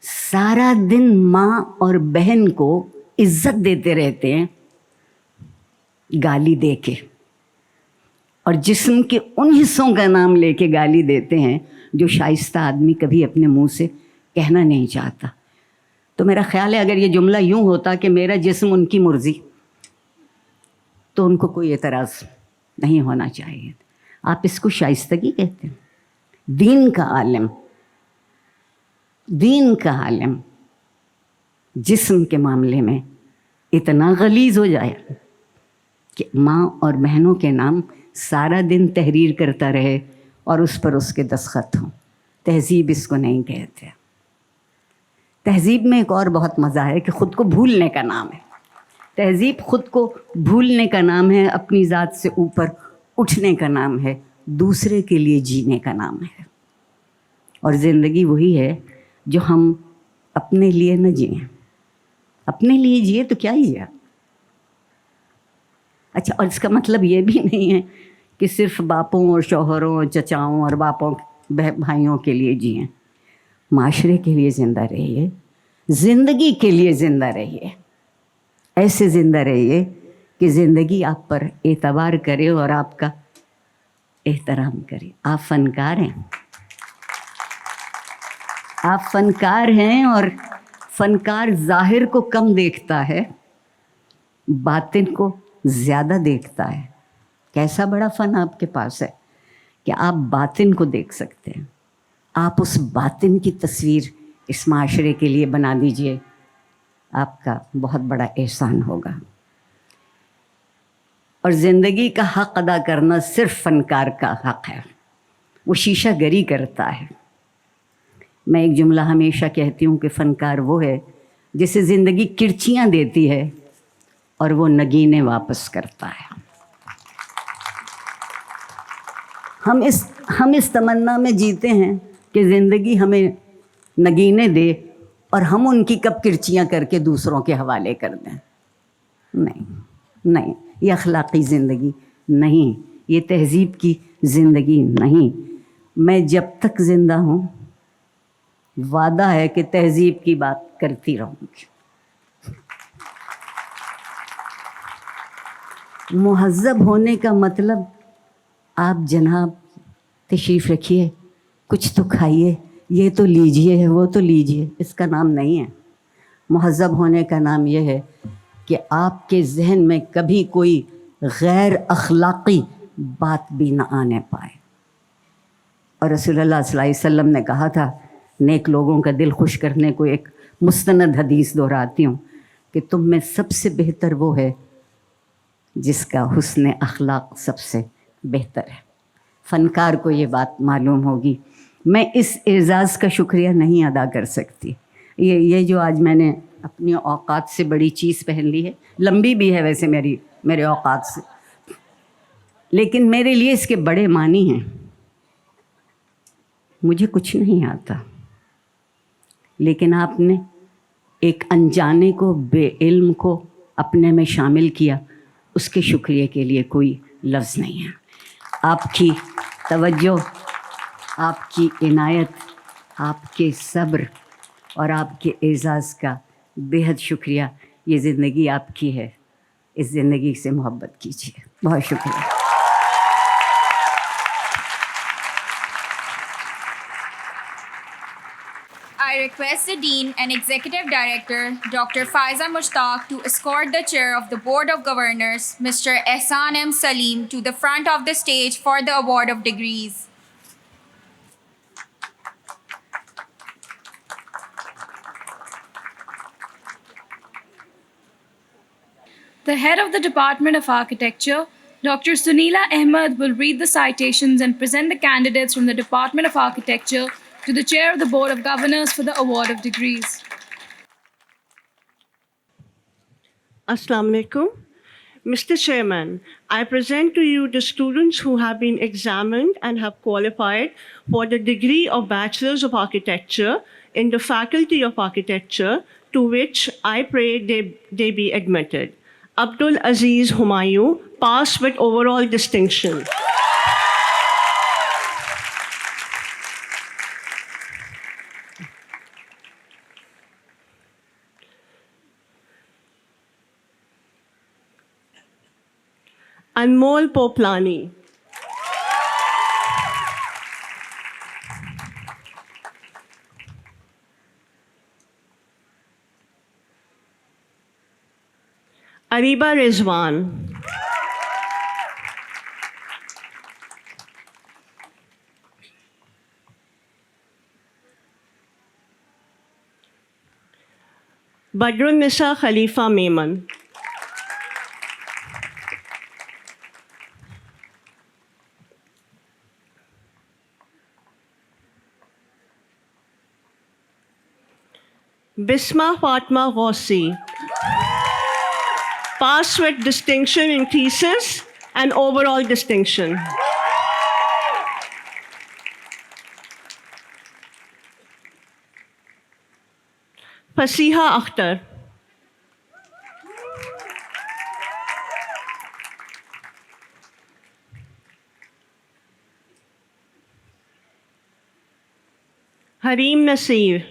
G: سارا دن ماں اور بہن کو عزت دیتے رہتے ہیں گالی دے کے, اور جسم کے ان حصوں کا نام لے کے گالی دیتے ہیں جو شائستہ آدمی کبھی اپنے منہ سے کہنا نہیں چاہتا. تو میرا خیال ہے اگر یہ جملہ یوں ہوتا کہ میرا جسم ان کی مرضی, تو ان کو کوئی اعتراض نہیں ہونا چاہیے. آپ اس کو شائستگی کہتے ہیں؟ دین کا عالم, دین کا عالم جسم کے معاملے میں اتنا غلیظ ہو جائے کہ ماں اور بہنوں کے نام سارا دن تحریر کرتا رہے اور اس پر اس کے دستخط ہوں. تہذیب اس کو نہیں کہتے. تہذیب میں ایک اور بہت مزہ ہے کہ خود کو بھولنے کا نام ہے. تہذیب خود کو بھولنے کا نام ہے, اپنی ذات سے اوپر اٹھنے کا نام ہے, دوسرے کے لیے جینے کا نام ہے. اور زندگی وہی ہے جو ہم اپنے لیے نہ جئیں. اپنے لیے جیے تو کیا ہی ہے. اچھا, اور اس کا مطلب یہ بھی نہیں ہے کہ صرف باپوں اور شوہروں اور چچاؤں اور باپوں بھائیوں کے لیے جئیں. معاشرے کے لیے زندہ رہیے, زندگی کے لیے زندہ رہیے. ایسے زندہ رہیے کہ زندگی آپ پر اعتبار کرے اور آپ کا احترام کرے. آپ فنکار ہیں, آپ فنکار ہیں, اور فنکار ظاہر کو کم دیکھتا ہے, باطن کو زیادہ دیکھتا ہے. کیسا بڑا فن آپ کے پاس ہے کہ آپ باطن کو دیکھ سکتے ہیں. آپ اس باطن کی تصویر اس معاشرے کے لیے بنا دیجئے, آپ کا بہت بڑا احسان ہوگا. اور زندگی کا حق ادا کرنا صرف فنکار کا حق ہے. وہ شیشہ گری کرتا ہے. میں ایک جملہ ہمیشہ کہتی ہوں کہ فنکار وہ ہے جسے زندگی کرچیاں دیتی ہے اور وہ نگینے واپس کرتا ہے. ہم اس تمنا میں جیتے ہیں کہ زندگی ہمیں نگینے دے اور ہم ان کی کب کرچیاں کر کے دوسروں کے حوالے کر دیں. نہیں, یہ اخلاقی زندگی نہیں, یہ تہذیب کی زندگی نہیں. میں جب تک زندہ ہوں وعدہ ہے کہ تہذیب کی بات کرتی رہوں گی. مہذب ہونے کا مطلب آپ جناب تشریف رکھیے, کچھ تو کھائیے, یہ تو لیجئے, وہ تو لیجئے, اس کا نام نہیں ہے. مہذب ہونے کا نام یہ ہے کہ آپ کے ذہن میں کبھی کوئی غیر اخلاقی بات بھی نہ آنے پائے. اور رسول اللہ صلی اللہ علیہ وسلم نے کہا تھا, نیک لوگوں کا دل خوش کرنے کو ایک مستند حدیث دہراتی ہوں کہ تم میں سب سے بہتر وہ ہے जिसका हुस्न अखलाक सबसे बेहतर है। फ़नकार को ये बात मालूम होगी। मैं इस एज़ाज़ का शुक्रिया नहीं अदा कर सकती। ये जो आज मैंने अपनी औकात से बड़ी चीज़ पहन ली है, लंबी भी है वैसे मेरे औकात से, लेकिन मेरे लिए इसके बड़े मानी हैं। मुझे कुछ नहीं आता, लेकिन आपने एक अनजाने को, बेइल्म को अपने में शामिल किया, उसके शुक्रिया के लिए कोई लफ्ज़ नहीं है। आपकी तवज्जो, आपकी इनायत, आपके सब्र और आपके एज़ाज़ का बेहद शुक्रिया। ये ज़िंदगी आपकी है, इस ज़िंदगी से मोहब्बत कीजिए। बहुत शुक्रिया।
B: I request the Dean and Executive Director, Dr. Faiza Mushtaq, to escort the Chair of the Board of Governors, Mr. Ehsan M. Salim, to the front of the stage for the award of degrees.
A: The head of the Department of Architecture, Dr. Sunila Ahmed, will read the citations and present the candidates from the Department of Architecture to the Chair of the Board of Governors for the award of degrees.
H: Assalamu alaikum. Mr. Chairman, I present to you the students who have been examined and have qualified for the degree of Bachelors of Architecture in the Faculty of Architecture, to which I pray they be admitted. Abdul Aziz Humayun, passed with overall distinction. Anmol Poplani. Ariba Rizwan. Badrun Nisa Khalifa Maiman. Bisma Fatma Ghaussi, passed with distinction in thesis and overall distinction. Fasiha Akhtar. Harim Nasir.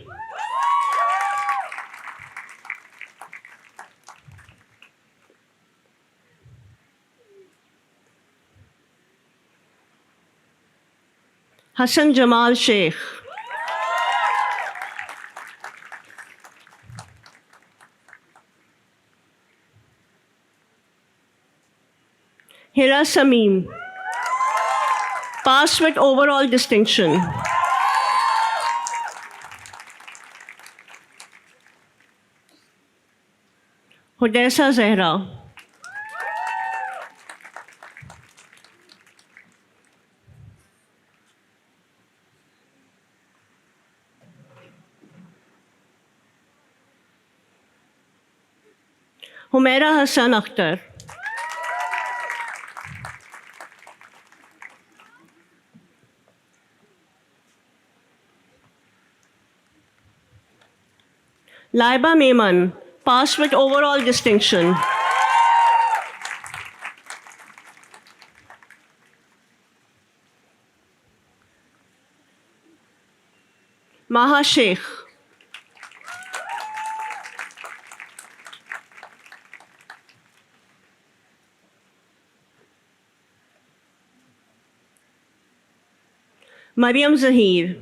H: Hassan Jamal Sheikh. Hira Samim, passed with overall distinction. Arfa Zehra. Humaira Hassan Akhtar. Laiba Maiman, passed with overall distinction. Maha Sheikh. Mariam Zahir.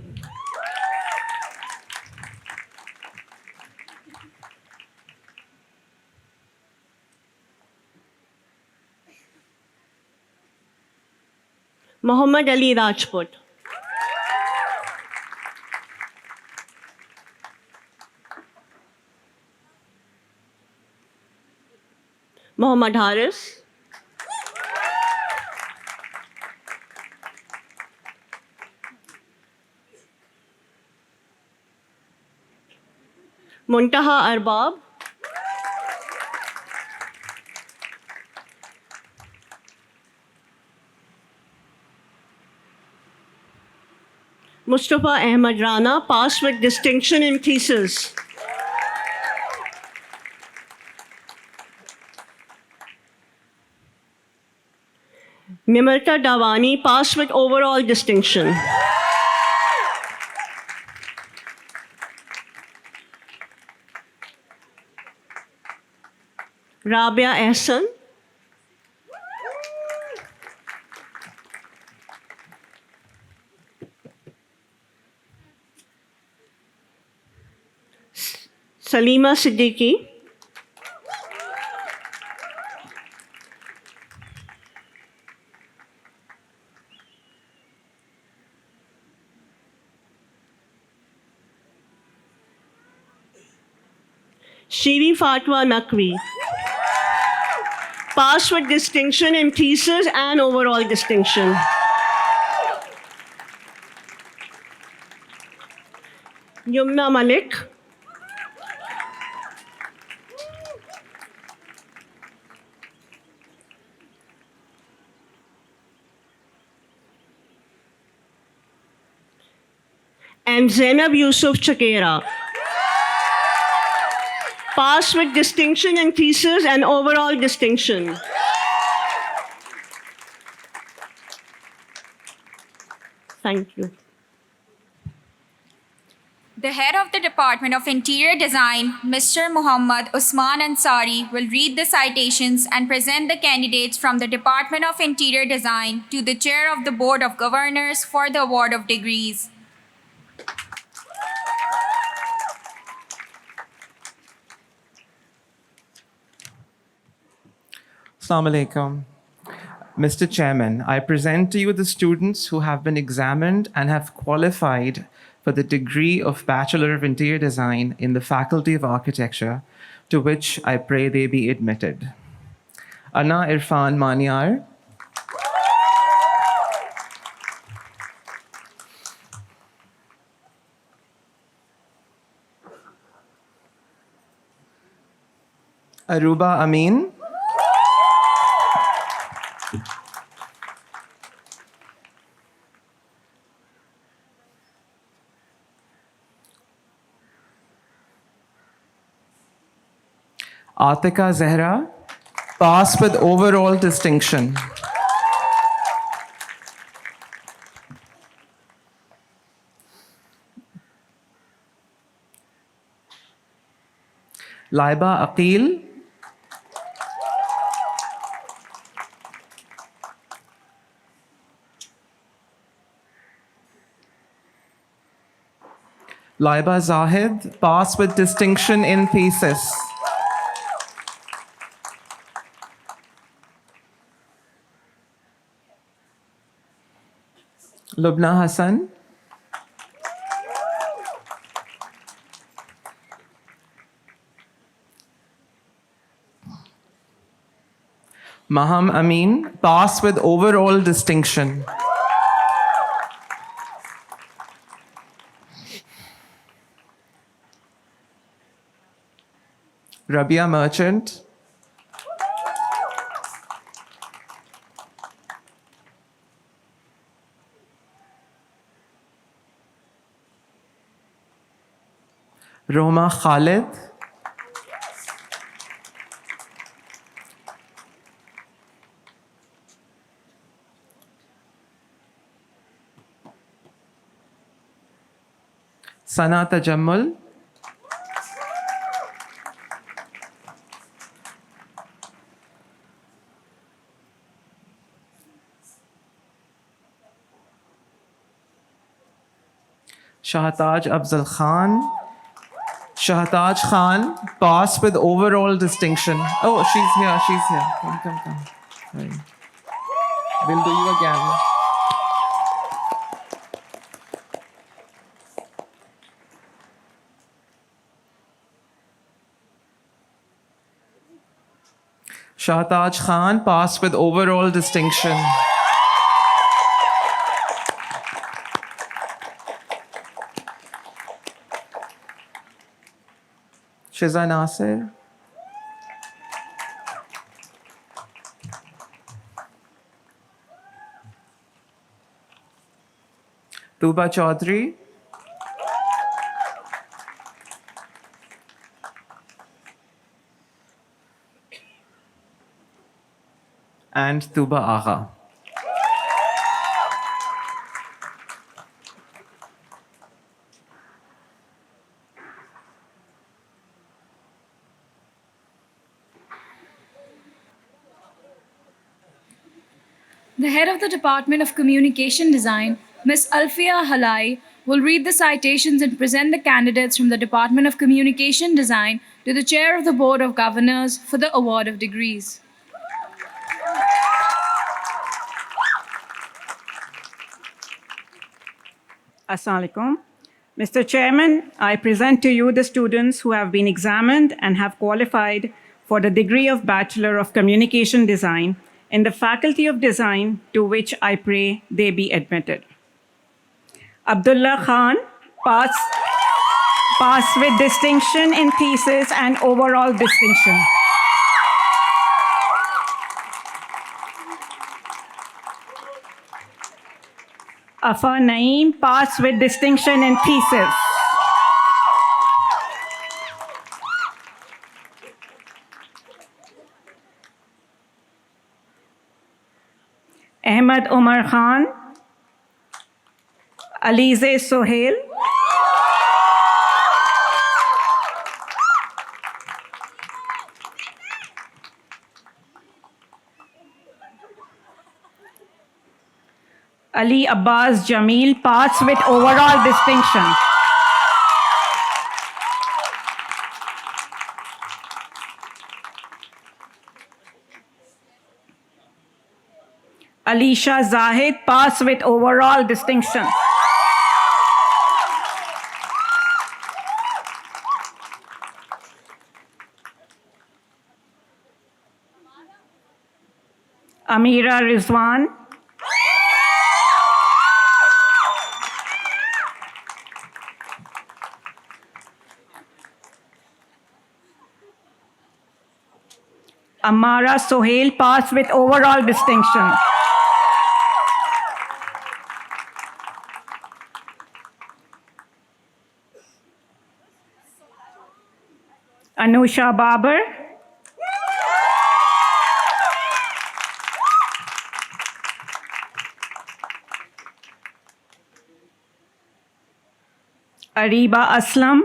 H: Muhammad Ali Rajput. Muhammad Haris. Muntaha Arbab, Mustafa Ahmad Rana, passed with distinction in thesis. Nimarta Davani, passed with overall distinction. Rabia Ehsan, Salima Siddiqui, Shiri Fatwa Naqvi, passed with distinction in thesis and overall distinction. Yumna Malik, and Zainab Yusuf Chakera, passed with distinction in thesis and overall distinction. Thank you.
B: The head of the Department of Interior Design, Mr. Muhammad Usman Ansari, will read the citations and present the candidates from the Department of Interior Design to the Chair of the Board of Governors for the award of degrees.
I: Assalamu alaikum. Mr. Chairman, I present to you the students who have been examined and have qualified for the degree of Bachelor of Interior Design in the Faculty of Architecture, to which I pray they be admitted. Ana Irfan Maniar, Aruba Amin, Arfa Zehra, passed with overall distinction. Laiba Aqil, Laiba Zahid, passed with distinction in thesis. Lubna Hassan, Maham Amin, passed with overall distinction. Rabia Merchant, Roma Khalid, Sana Tajammul, Shahtaj Afzal Khan, Shahtaj Khan, passed with overall distinction. Oh, she's here. Come. Sorry. We'll do you again. Shahtaj Khan, passed with overall distinction. Shiza Nasir, Tuba Chaudhry, and Tuba Agha.
A: The head of the Department of Communication Design, Ms. Alfia Halai, will read the citations and present the candidates from the Department of Communication Design to the Chair of the Board of Governors for the award of degrees.
J: Assalamu alaikum. Mr. Chairman, I present to you the students who have been examined and have qualified for the degree of Bachelor of Communication Design in the Faculty of Design, to which I pray they be admitted. Abdullah Khan, pass with distinction in thesis and overall distinction. Afa Naeem, pass with distinction in thesis. Ahmed Umar Khan, Alize Sohail, Ali Abbas Jamil, pass with overall distinction. Alisha Zahid, pass with overall distinction. Amira Rizwan, Amara Sohail, pass with overall distinction. Anusha Babar, Ariba Aslam,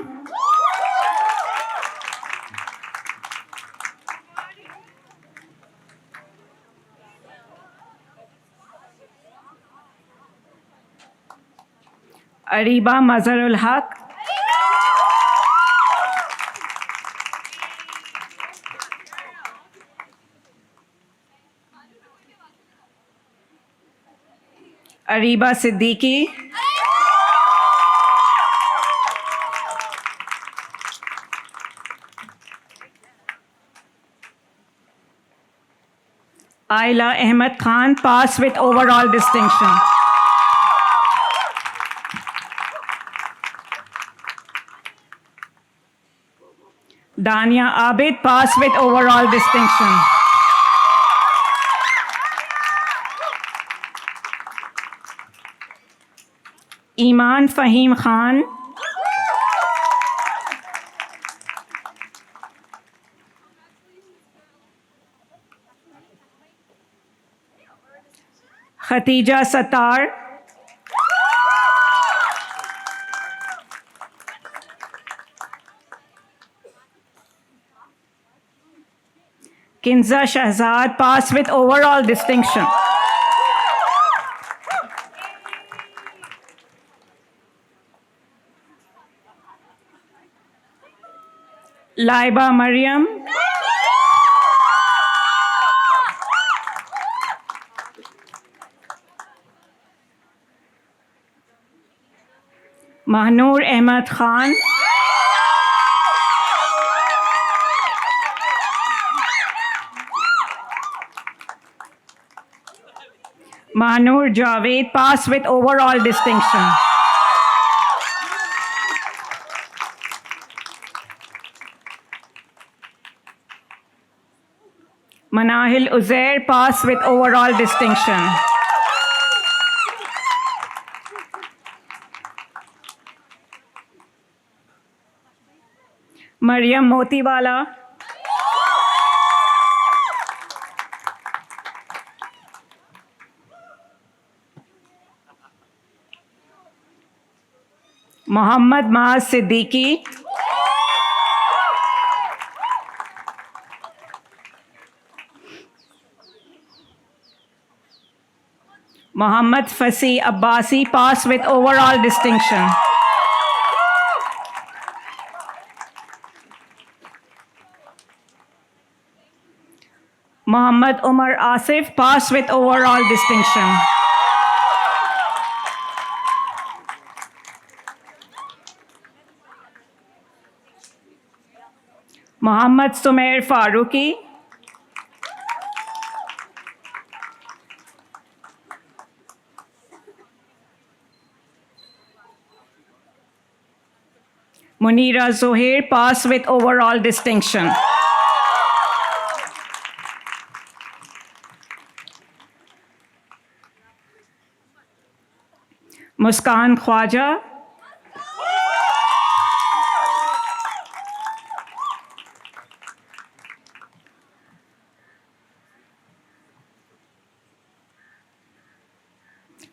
J: Ariba Mazharul Haq, Ariba Siddiqui, Ayla Ahmed Khan, pass with overall distinction. Dania Abid, pass with overall distinction. Iman Fahim Khan, Khatija Sattar, Kinza Shahzad, pass with overall distinction. Laiba Mariam, Mahnur Ahmad Khan, Mahnur Javed, pass with overall distinction. Manahil Uzair, pass with overall distinction. Mariam Motiwala. Muhammad Maaz Siddiqui. Muhammad Fasi Abbasi, pass with overall distinction. Muhammad Umar Asif, pass with overall distinction. Muhammad Sumair Faruqi. Munira Zohair, pass with overall distinction. Muskan Khwaja.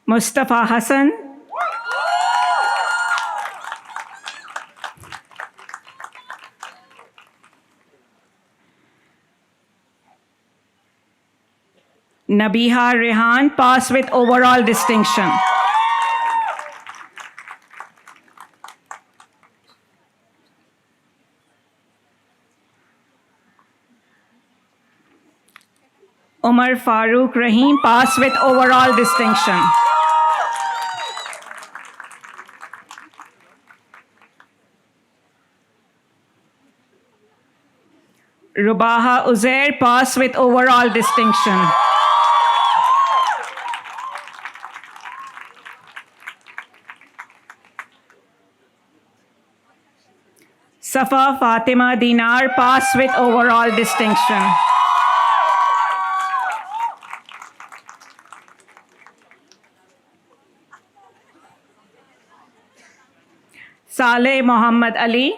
J: Mustafa Hassan. Nabiha Rehan, pass with overall distinction. Umar Farooq Rahim, pass with overall distinction. Rubaha Uzair, pass with overall distinction. Safa Fatima Dinar, pass with overall distinction. Saleh Muhammad Ali.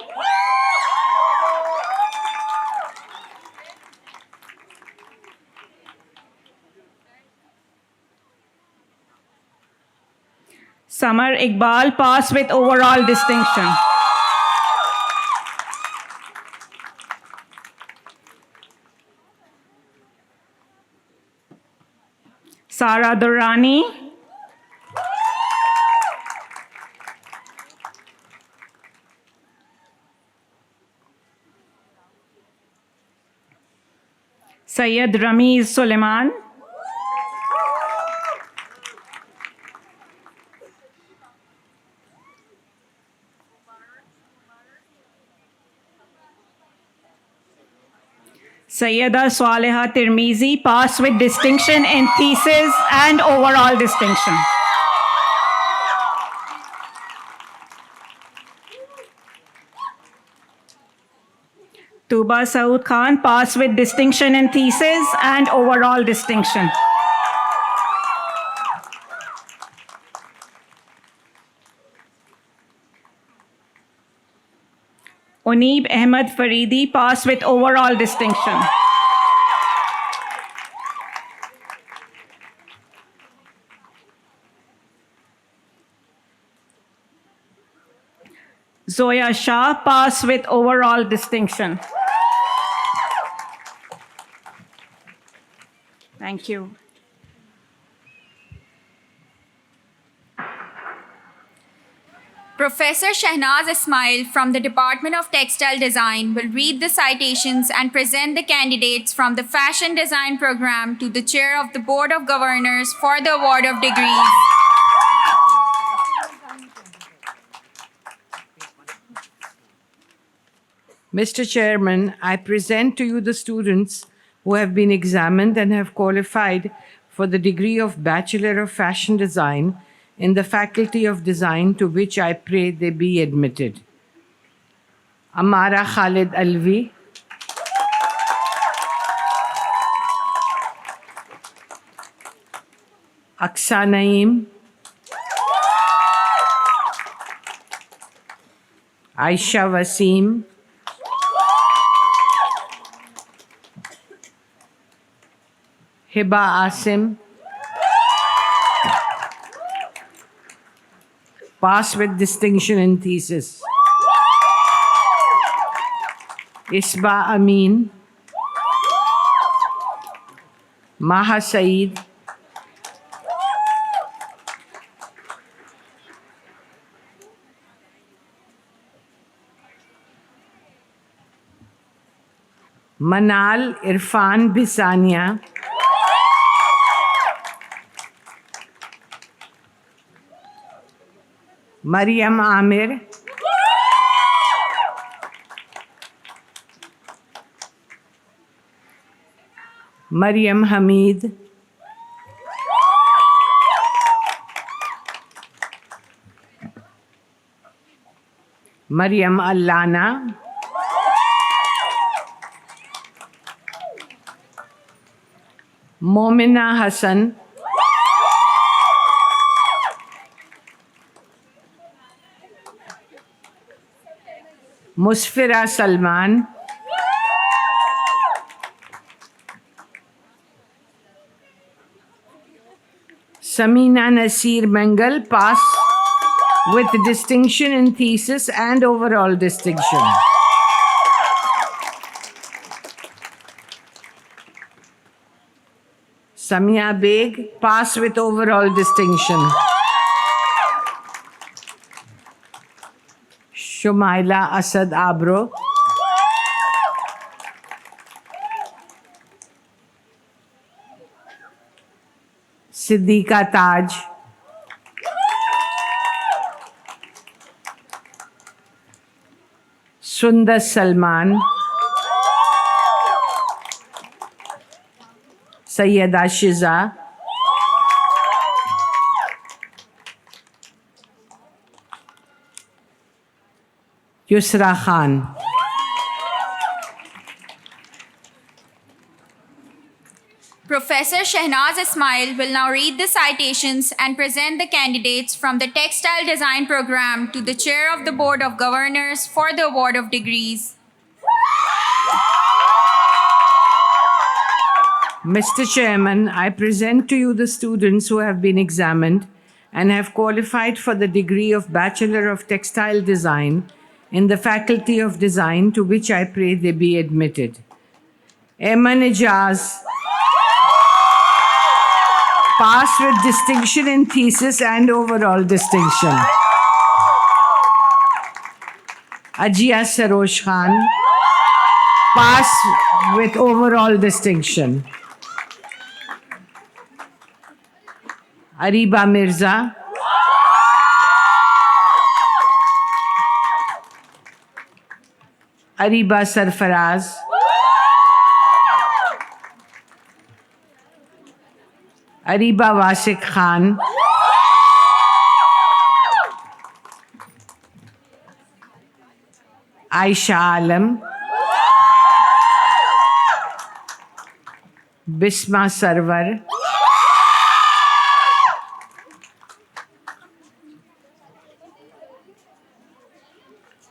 J: Samar Iqbal, pass with overall distinction. Sara Durrani. Sayyid Ramiz Suleiman. Sayyida Swaleha Tirmizi, pass with distinction in thesis and overall distinction. Tuba Saud Khan, pass with distinction in thesis and overall distinction. Uneeb Ahmed Faridi, pass with overall distinction. Zoya Shah, pass with overall distinction. Thank you.
B: Professor Shahnaz Ismail from the Department of Textile Design will read the citations and present the candidates from the Fashion Design program to the Chair of the Board of Governors for the award of degrees.
K: Mr. Chairman, I present to you the students who have been examined and have qualified for the degree of Bachelor of Fashion Design in the Faculty of Design, to which I pray they be admitted. Amara Khalid Alvi. Aksa Naeem, Aisha Wasim, Hiba Asim, pass with distinction in thesis. Isba Amin, Maha Saeed, Manal Irfan Bisania, Mariam Amir, Mariam Hamid, Mariam Allana, Momina Hassan, Musfira Salman, Samina Nasir Mengal, pass with distinction in thesis and overall distinction. Samia Beg, pass with overall distinction. Shumaila Asad Abro, Siddiqa Taj, Sundar Salman, Sayyeda Shiza, Yusra Khan.
B: Professor Shehnaz Ismail will now read the citations and present the candidates from the Textile Design Program to the Chair of the Board of Governors for the award of degrees.
K: Mr. Chairman, I present to you the students who have been examined and have qualified for the degree of Bachelor of Textile Design in the Faculty of Design, to which I pray they be admitted. Eman Ijaz, pass with distinction in thesis and overall distinction. Ajia Sarosh Khan, pass with overall distinction. Ariba Mirza, Ariba Sarfaraz, Ariba Wasik Khan, Aisha Alam, Bisma Sarwar,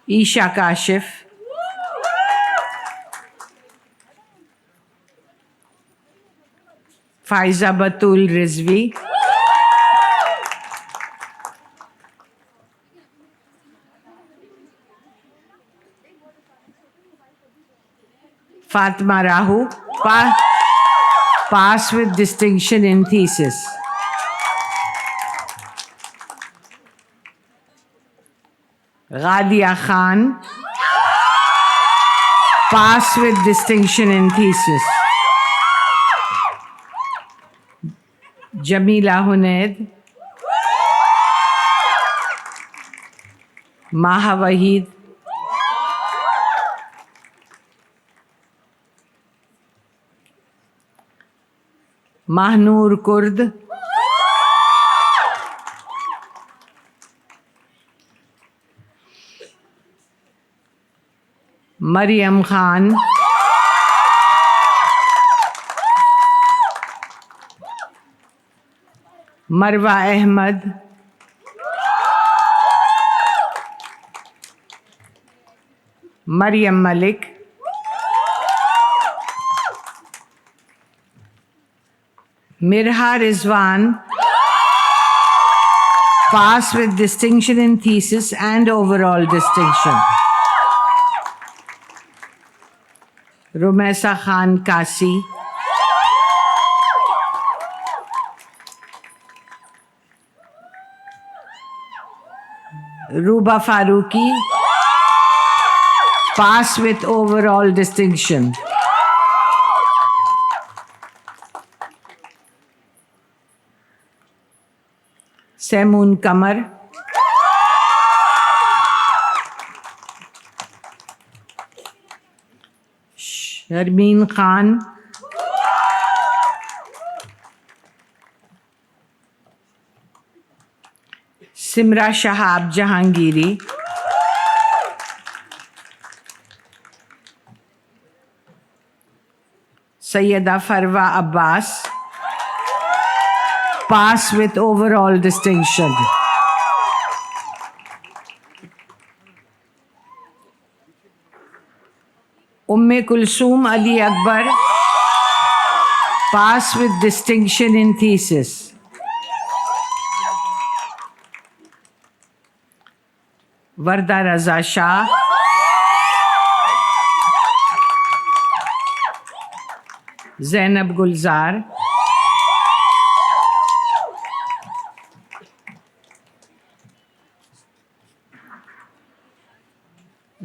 K: Isha Kashif, Faiza Batul Rizvi, Fatma Rahu, pass with distinction in thesis. Ghadia Khan, pass with distinction in thesis. Jamila Hunaid, Maha Wahid, Mahnur Kurd, Mariam Khan, Marwa Ahmad, Maryam Malik, Mirha Rizwan, pass with distinction in thesis and overall distinction. Rumesa Khan Kasi, Ruba Faruqi, pass with overall distinction. Semoon Kamar, Sharmeen Khan, Simra Shahab Jahangiri, Sayyida Farwa Abbas, pass with overall distinction. Umme Kulsoom Ali Akbar, pass with distinction in thesis. Varda Raza Shah, Zainab Gulzar,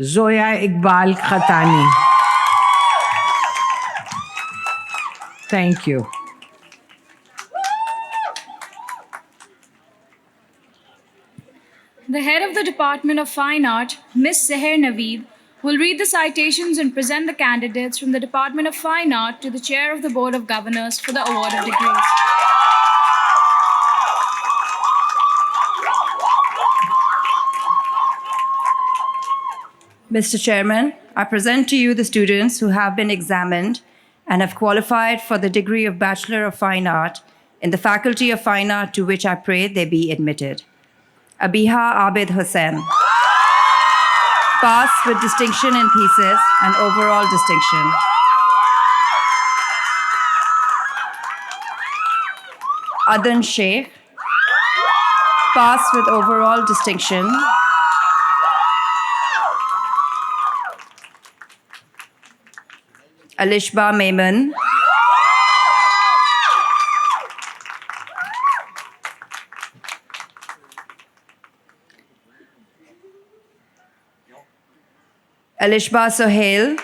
K: Zoya Iqbal Khatani. Thank you.
A: The head of the Department of Fine Art, Ms. Seher Naveed, will read the citations and present the candidates from the Department of Fine Art to the Chair of the Board of Governors for the award of degrees.
L: Mr. Chairman, I present to you the students who have been examined and have qualified for the degree of Bachelor of Fine Art in the Faculty of Fine Art, to which I pray they be admitted. Abiha Abid Hussain, pass with distinction in thesis and overall distinction. Adan Sheikh, pass with overall distinction. Alishba Maiman, Alishba Sohail,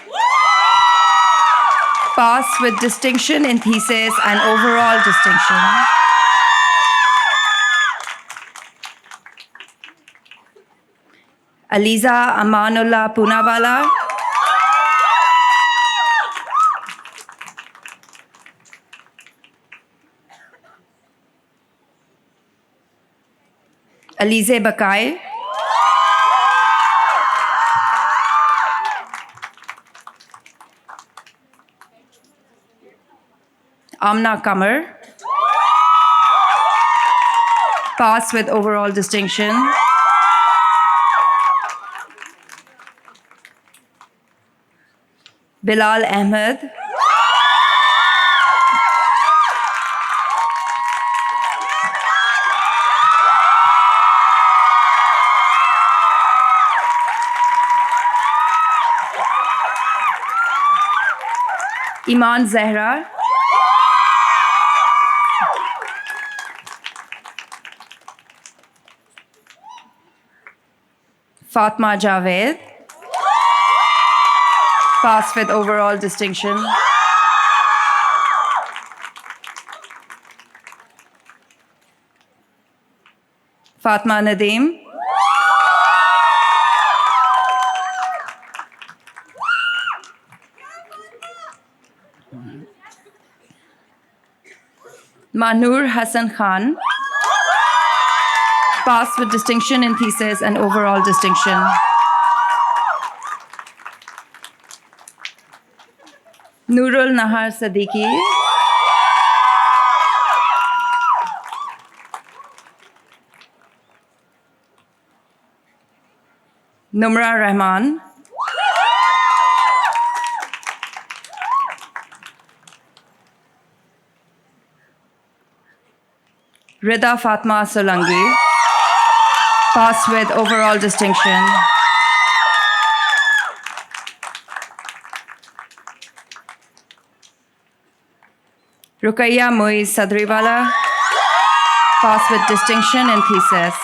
L: pass with distinction in thesis and overall distinction. Aliza Amanullah Punawala, Alize Bakai, Amna Kamar, pass with overall distinction. Bilal Ahmed, Iman Zehra, Fatma Javed, pass with overall distinction. Fatma Nadeem, Manur Hassan Khan, pass with distinction in thesis and overall distinction. Nurul Nahar Siddiqui, Numra Rahman, Rida Fatma Solangi, passed with overall distinction. Rukaiya Muiz Sadriwala, passed with distinction in thesis.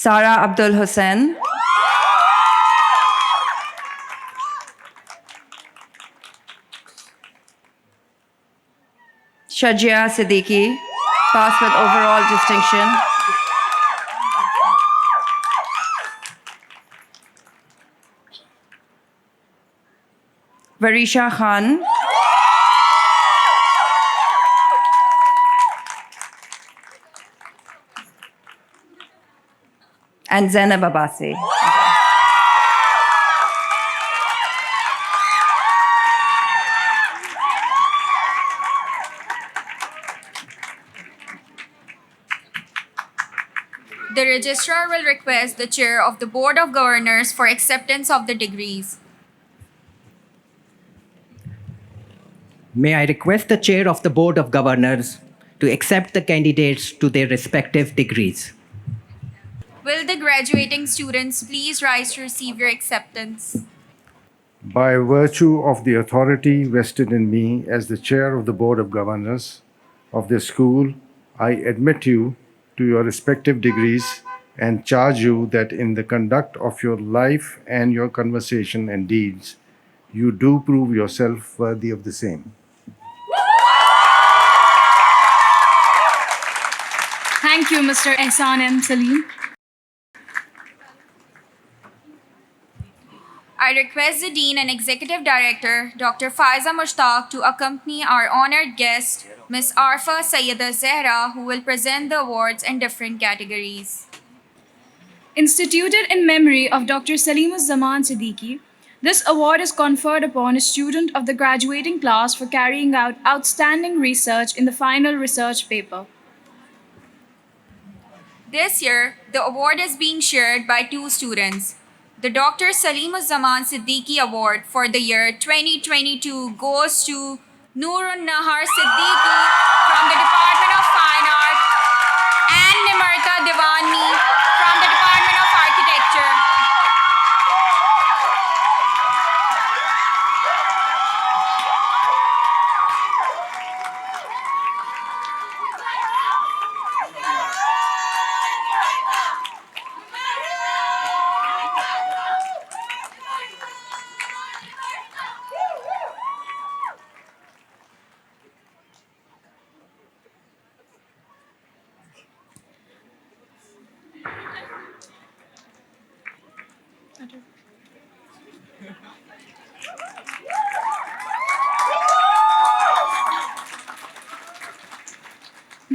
L: Sara Abdul Hussain, Shajia Siddiqui, passed with overall distinction. Varisha Khan, and Zainab Abbasi.
B: The registrar will request the chair of the Board of Governors for acceptance of the degrees.
C: May I request the chair of the Board of Governors to accept the candidates to their respective degrees.
B: Will the graduating students please rise to receive your acceptance?
D: By virtue of the authority vested in me as the chair of the Board of Governors of this school, I admit you to your respective degrees and charge you that in the conduct of your life and your conversation and deeds, you do prove yourself worthy of the same.
A: Thank you, Mr. Ehsan M. Salim.
B: I request the Dean and Executive Director, Dr. Faiza Mushtaq, to accompany our honored guest, Ms. Arfa Sayeda Zehra, who will present the awards in different categories.
A: Instituted in memory of Dr. Salimuzzaman Siddiqui, this award is conferred upon a student of the graduating class for carrying out outstanding research in the final research paper.
B: This year, the award is being shared by two students. The Dr. Salimuzzaman Siddiqui Award for the year 2022 goes to Noorun Nahar Siddiqui from the Department of Fine Art and Nimarta Divani from the Department of Architecture.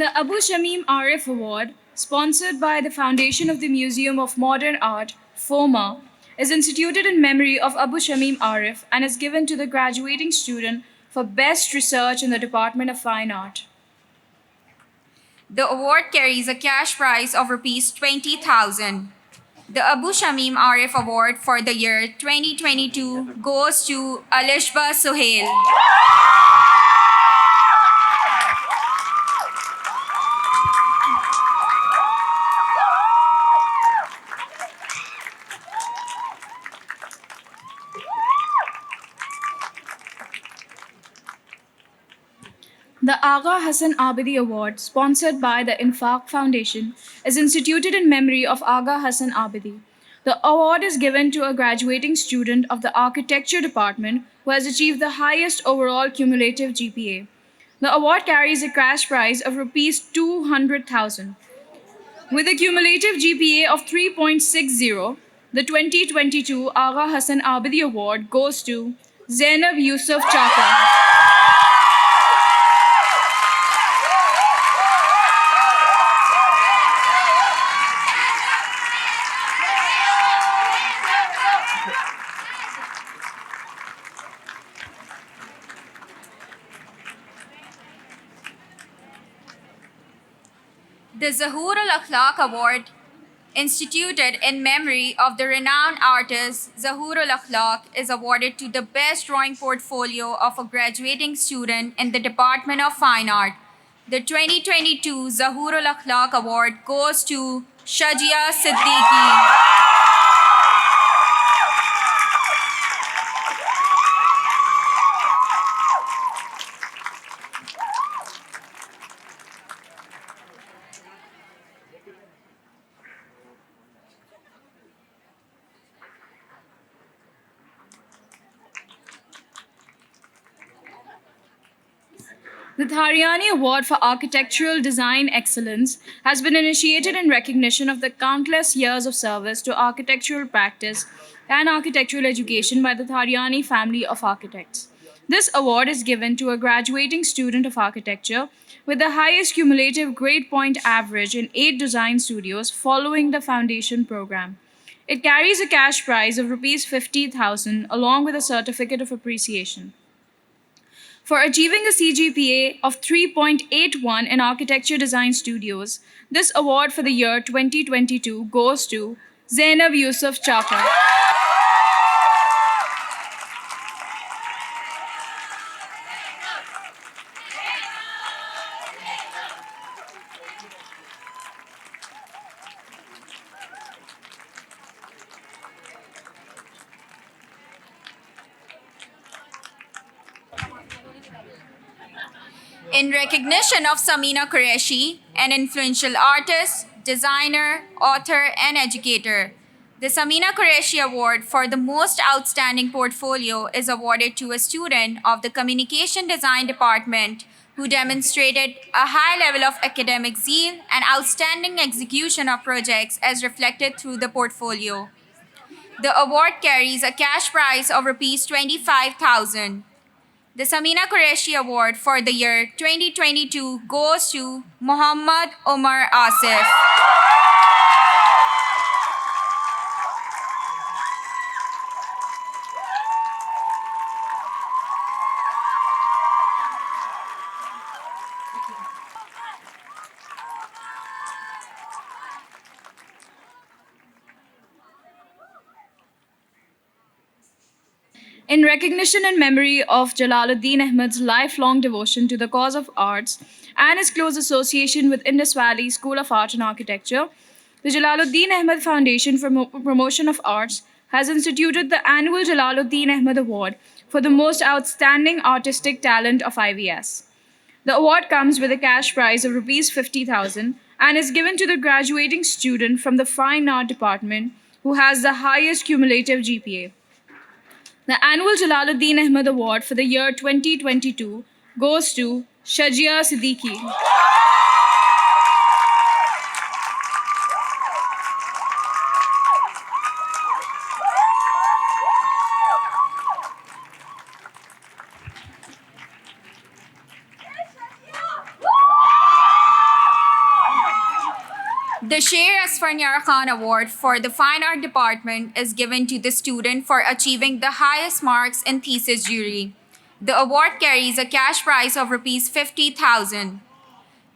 A: The Abu Shamim Arif Award, sponsored by the Foundation of the Museum of Modern Art, FOMA, is instituted in memory of Abu Shamim Arif and is given to the graduating student for best research in the Department of Fine Art.
B: The award carries a cash prize of Rs 20,000. The Abu Shamim Arif Award for the year 2022 goes to Alishba Suhail.
A: The Agha Hassan Abidi Award, sponsored by the Infaq Foundation, is instituted in memory of Agha Hassan Abidi. The award is given to a graduating student of the Architecture Department who has achieved the highest overall cumulative GPA. The award carries a cash prize of Rs 200,000. With a cumulative GPA of 3.60, the 2022 Agha Hassan Abidi Award goes to Zainab Yusuf Chaka.
B: The Zahur al-Akhlaq Award, instituted in memory of the renowned artist Zahur al-Akhlaq, is awarded to the best drawing portfolio of a graduating student in the Department of Fine Art. The 2022 Zahur al-Akhlaq Award goes to Shajia Siddiqui.
A: The Tharyani Award for Architectural Design Excellence has been initiated in recognition of the countless years of service to architectural practice and architectural education by the Tharyani family of architects. This award is given to a graduating student of architecture with the highest cumulative grade point average in 8 design studios following the foundation program. It carries a cash prize of Rs 50,000 along with a certificate of appreciation. For achieving a CGPA of 3.81 in architecture design studios, this award for the year 2022 goes to Zainab Yusuf Chaka.
B: In recognition of Samina Qureshi, an influential artist, designer, author, and educator, the Samina Qureshi Award for the Most Outstanding Portfolio is awarded to a student of the Communication Design Department who demonstrated a high level of academic zeal and outstanding execution of projects as reflected through the portfolio. The award carries a cash prize of Rs 25,000. The Samina Qureshi Award for the year 2022 goes to Muhammad Omar Asif.
A: In recognition and memory of Jalaluddin Ahmed's lifelong devotion to the cause of arts and his close association with Indus Valley School of Art and Architecture, the Jalaluddin Ahmed Foundation for Promotion of Arts has instituted the annual Jalaluddin Ahmed Award for the most outstanding artistic talent of IVS. The award comes with a cash prize of Rs 50,000 and is given to the graduating student from the Fine Art Department who has the highest cumulative GPA. The annual Jalaluddin Ahmed Award for the year 2022 goes to Shajia Siddiqui.
B: The Sher Asfanyar Khan Award for the Fine Art Department is given to the student for achieving the highest marks in thesis jury. The award carries a cash prize of Rs 50,000.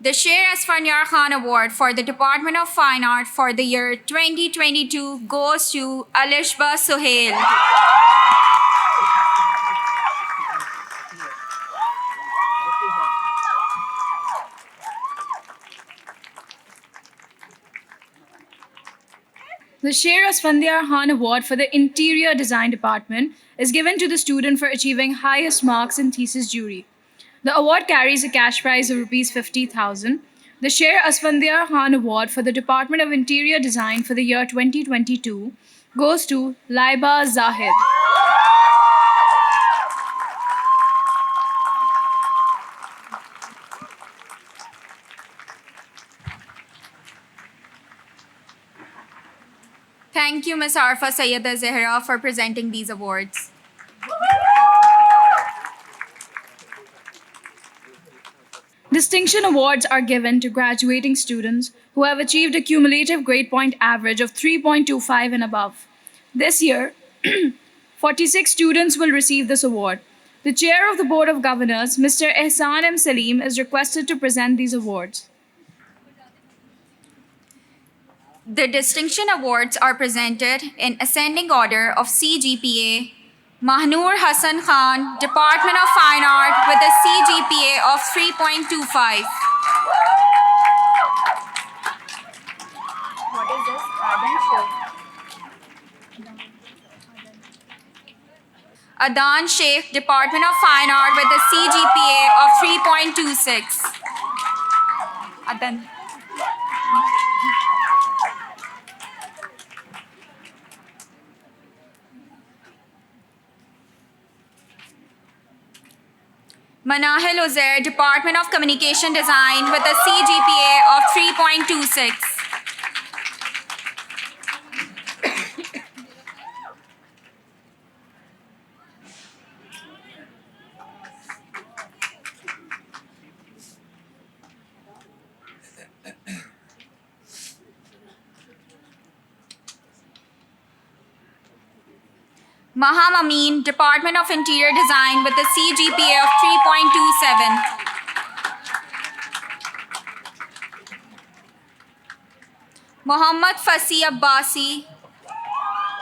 B: The Sher Asfanyar Khan Award for the Department of Fine Art for the year 2022 goes to Alishba Sohail.
A: The Sher Asfandiar Khan Award for the Interior Design Department is given to the student for achieving highest marks in thesis jury. The award carries a cash prize of Rs 50,000. The Sher Asfandiar Khan Award for the Department of Interior Design for the year 2022 goes to Laiba Zahid.
B: Thank you, Ms. Arfa Sayeda Zehra, for presenting these awards.
A: Distinction awards are given to graduating students who have achieved a cumulative grade point average of 3.25 and above. This year, 46 students will receive this award. The Chair of the Board of Governors, Mr. Ehsan M. Salim, is requested to present these awards.
B: The distinction awards are presented in ascending order of CGPA. Mahnoor Hassan Khan, Department of Fine Art with a CGPA of 3.25. What is this? Adan Sheikh, Department of Fine Art with a CGPA of 3.26. Adan. Manahil Uzair, Department of Communication Design with a CGPA of 3.26. Maham Amin, Department of Interior Design with a CGPA of 3.27. Mohammad Fasi Abbasi,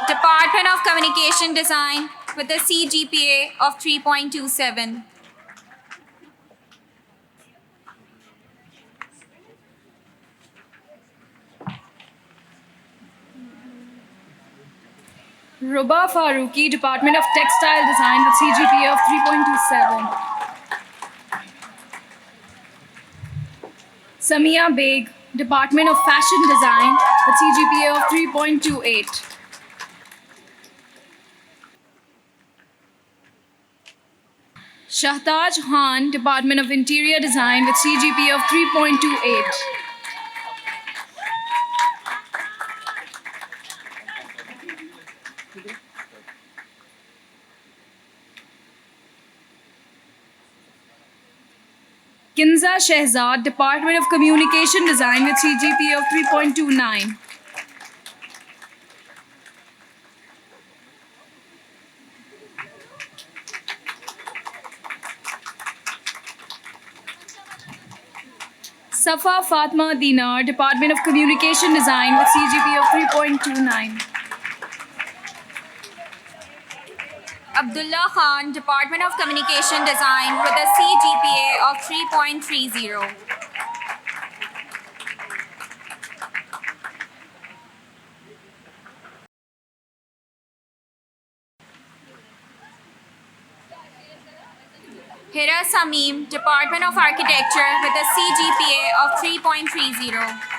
B: Department of Communication Design with a CGPA of 3.27.
A: Ruba Farooqi, Department of Textile Design with CGPA of 3.27. Samia Beg, Department of Fashion Design with CGPA of 3.28. Shahtaj Khan, Department of Interior Design with CGPA of 3.28. Kinza Shehzad, Department of Communication Design with CGPA of 3.29. Safa Fatma Dinar, Department of Communication Design with CGPA of 3.29.
B: Abdullah Khan, Department of Communication Design with a CGPA of 3.30. Hira Samim, Department of Architecture with a CGPA of 3.30.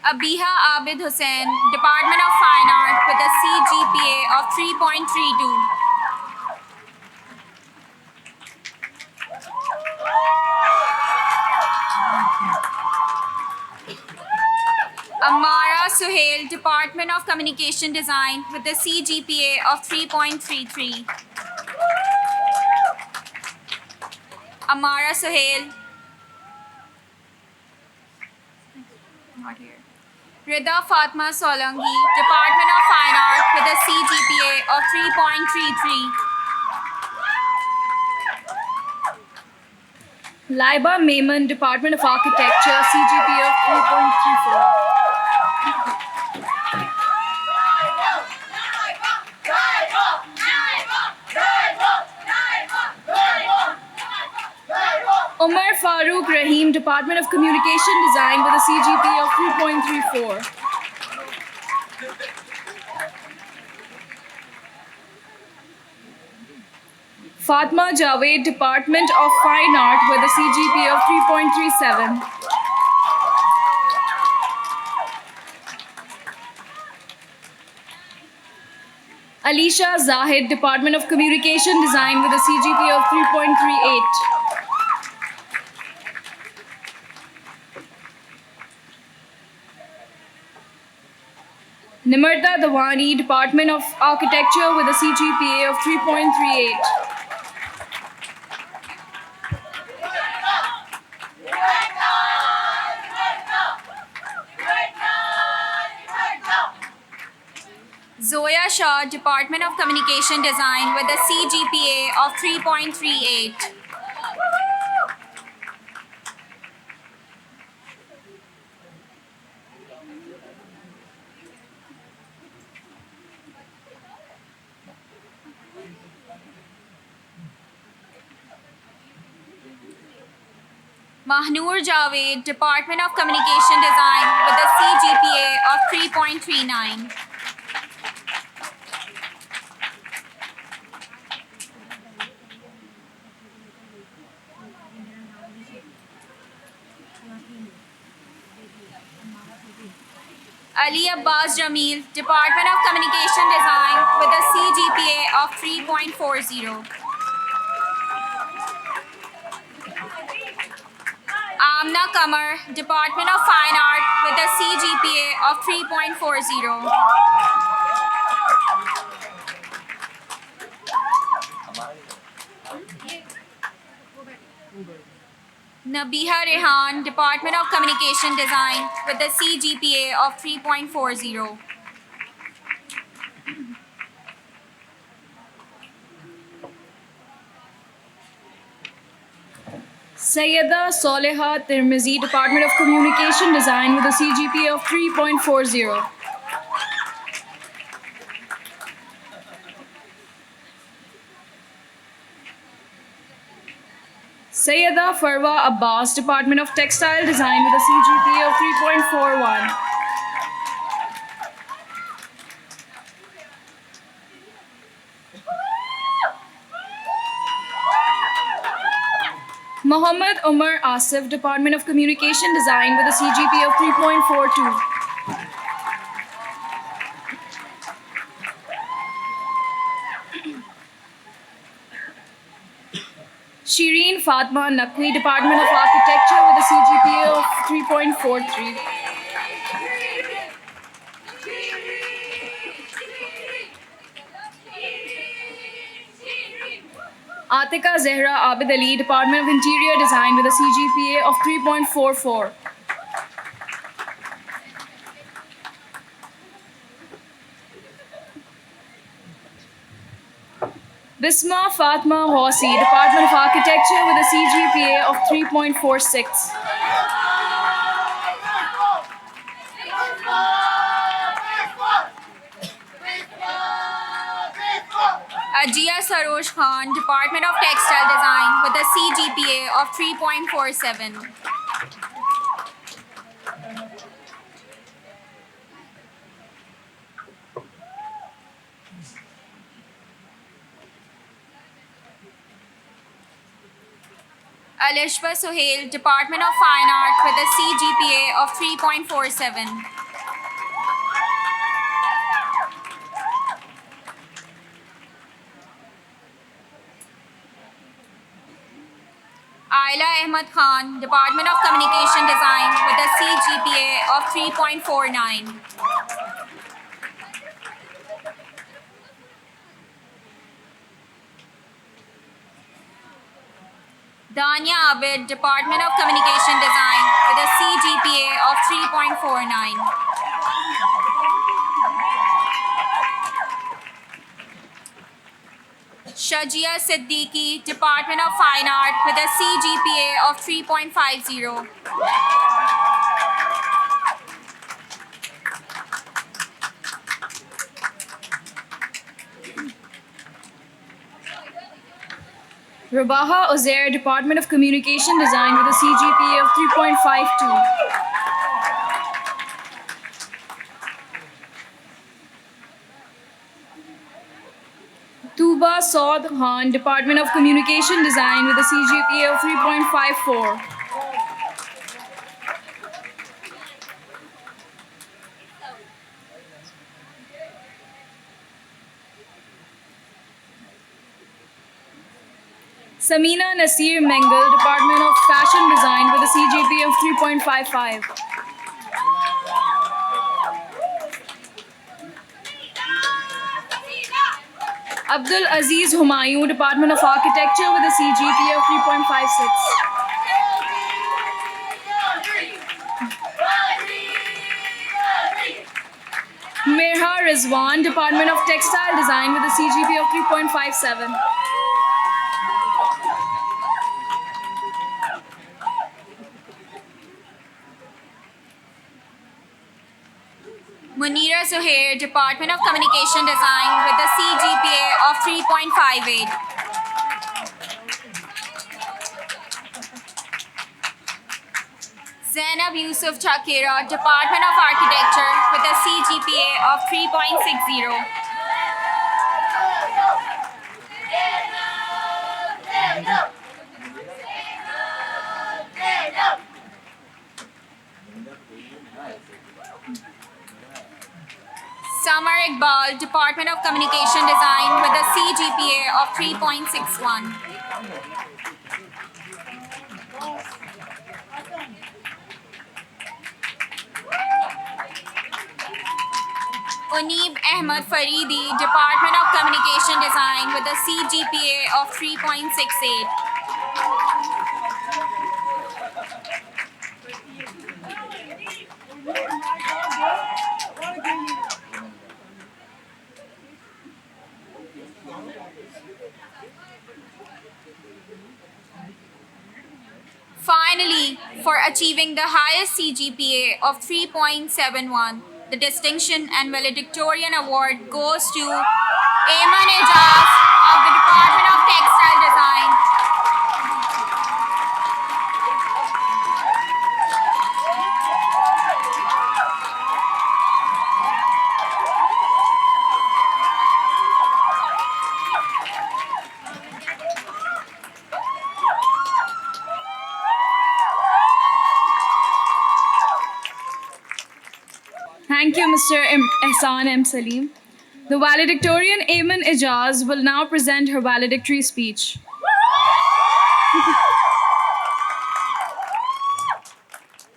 B: Abiha Abid Hussain, Department of Fine Art with a CGPA of 3.32. Amara Suhail, Department of Communication Design with a CGPA of 3.33. Amara Suhail. Not here. Rida Fatma Solangi, Department of Fine Art with a CGPA of 3.33.
A: Laiba Maiman, Department of Architecture, CGPA of 3.34. Umar Farooq Rahim, Department of Communication Design with a CGPA of 3.34. Fatma Javed, Department of Fine Art with a CGPA of 3.37. Alisha Zahid, Department of Communication Design with a CGPA of 3.38. Nimarta Dawani, Department of Architecture with a CGPA of 3.38.
B: Zoya Shah, Department of Communication Design with a CGPA of 3.38. Mahnoor Javed, Department of Communication Design with a CGPA of 3.39. Ali Abbas Jamil, Department of Communication Design with a CGPA of 3.40. Amna Kamar, Department of Fine Art with a CGPA of 3.40. Nabiha Rehan, Department of Communication Design with a CGPA of 3.40.
A: Sayeda Soleha Tirmizi, Department of Communication Design with a CGPA of 3.40. Sayeda Farwa Abbas, Department of Textile Design with a CGPA of 3.41. Mohammad Umar Asif, Department of Communication Design with a CGPA of 3.42. Shireen Fatma Naqvi, Department of Architecture with a CGPA of 3.43. Atika Zehra Abid Ali, Department of Interior Design with a CGPA of 3.44. Bisma Fatma Hossi, Department of Architecture with a CGPA of 3.46.
B: Ajia Sarosh Khan, Department of Textile Design with a CGPA of 3.47. Alishba Sohail, Department of Fine Art with a CGPA of 3.47. Ayla Ahmad Khan, Department of Communication Design with a CGPA of 3.49. Dania Abid, Department of Communication Design with a CGPA of 3.49. Shajia Siddiqui, Department of Fine Art with a CGPA of 3.50.
A: Rubaha Uzair, Department of Communication Design with a CGPA of 3.52. Tuba Saud Khan, Department of Communication Design with a CGPA of 3.54. Samina Nasir Mengal, Department of Fashion Design with a CGPA of 3.55. Abdul Aziz Humayun, Department of Architecture with a CGPA of 3.56. Mirha Rizwan, Department of Textile Design with a CGPA of 3.57.
B: Munira Zuhair, Department of Communication Design with a CGPA of 3.58. Zainab Yusuf Chakira, Department of Architecture with a CGPA of 3.60. Samar Iqbal, Department of Communication Design with a CGPA of 3.61. Uneeb Ahmad Faridi, Department of Communication Design with a CGPA of 3.68. Finally, for achieving the highest CGPA of 3.71, the distinction and valedictorian award goes to Ayman Ejaz of the Department of Textile Design.
A: Thank you, Mr. Ehsan M. Salim. The valedictorian Ayman Ejaz will now present her valedictory speech.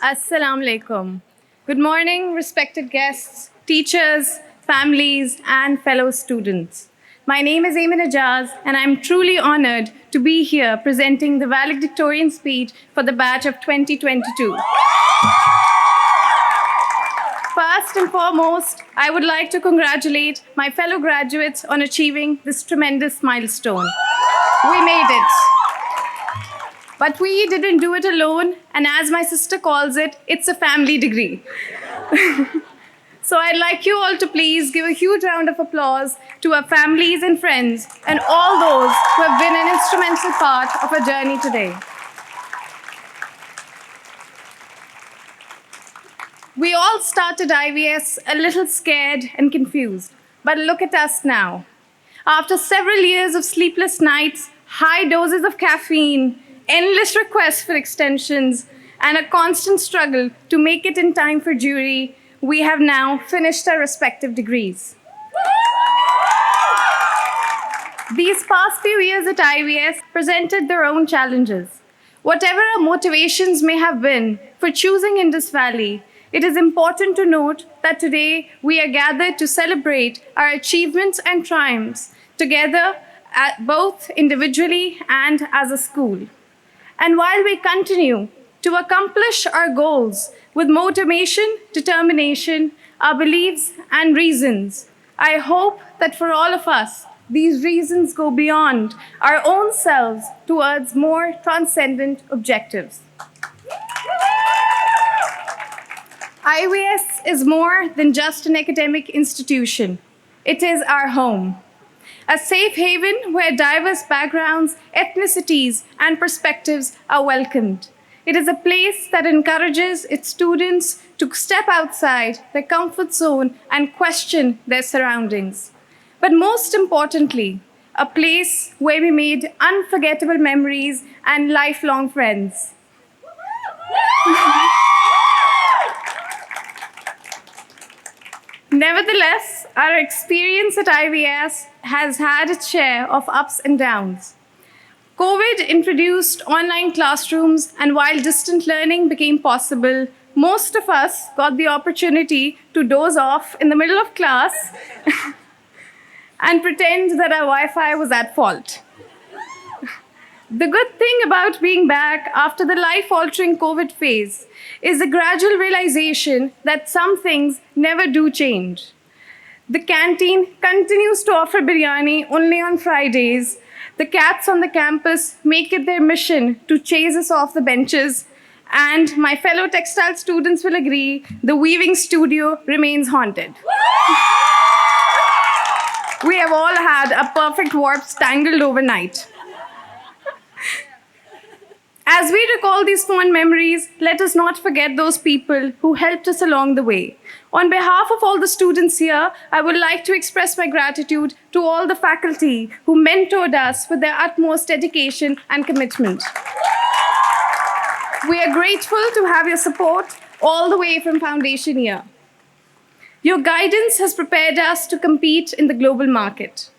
E: Assalamu alaikum. Good morning, respected guests, teachers, families, and fellow students. My name is Ayman Ejaz, and I'm truly honored to be here presenting the valedictorian speech for the batch of 2022. First and foremost, I would like to congratulate my fellow graduates on achieving this tremendous milestone. We made it. But we didn't do it alone, and as my sister calls it, it's a family degree. So I'd like you all to please give a huge round of applause to our families and friends and all those who have been an instrumental part of our journey today. We all started IVS a little scared and confused, but look at us now. After several years of sleepless nights, high doses of caffeine, endless requests for extensions, and a constant struggle to make it in time for jury, we have now finished our respective degrees. These past few years at IVS presented their own challenges. Whatever our motivations may have been for choosing Indus Valley, it is important to note that today we are gathered to celebrate our achievements and triumphs together, both individually and as a school. And while we continue to accomplish our goals with motivation, determination, our beliefs, and reasons, I hope that for all of us, these reasons go beyond our own selves towards more transcendent objectives. IVS is more than just an academic institution. It is our home, a safe haven where diverse backgrounds, ethnicities, and perspectives are welcomed. It is a place that encourages its students to step outside their comfort zone and question their surroundings. But most importantly, a place where we made unforgettable memories and lifelong friends. Nevertheless, our experience at IVS has had its share of ups and downs. COVID introduced online classrooms, and while distant learning became possible, most of us got the opportunity to doze off in the middle of class and pretend that our Wi-Fi was at fault. The good thing about being back after the life-altering COVID phase is the gradual realization that some things never do change.
M: The canteen continues to offer biryani only on Fridays. The cats on the campus make it their mission to chase us off the benches. And my fellow textile students will agree, the weaving studio remains haunted. We have all had a perfect warp tangled overnight. As we recall these fond memories, let us not forget those people who helped us along the way. On behalf of all the students here, I would like to express my gratitude to all the faculty who mentored us with their utmost dedication and commitment. We are grateful to have your support all the way from foundation year. Your guidance has prepared us to compete in the global market.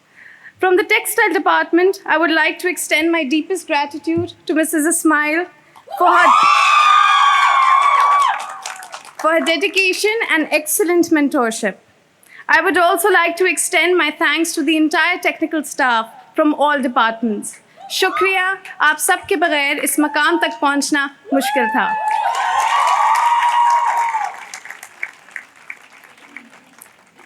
M: From the textile department, I would like to extend my deepest gratitude to Mrs. Ismail for her dedication and excellent mentorship. I would also like to extend my thanks to the entire technical staff from all departments. शुक्रिया, आप सबके बगैर इस मकाम तक पहुंचना मुश्किल था.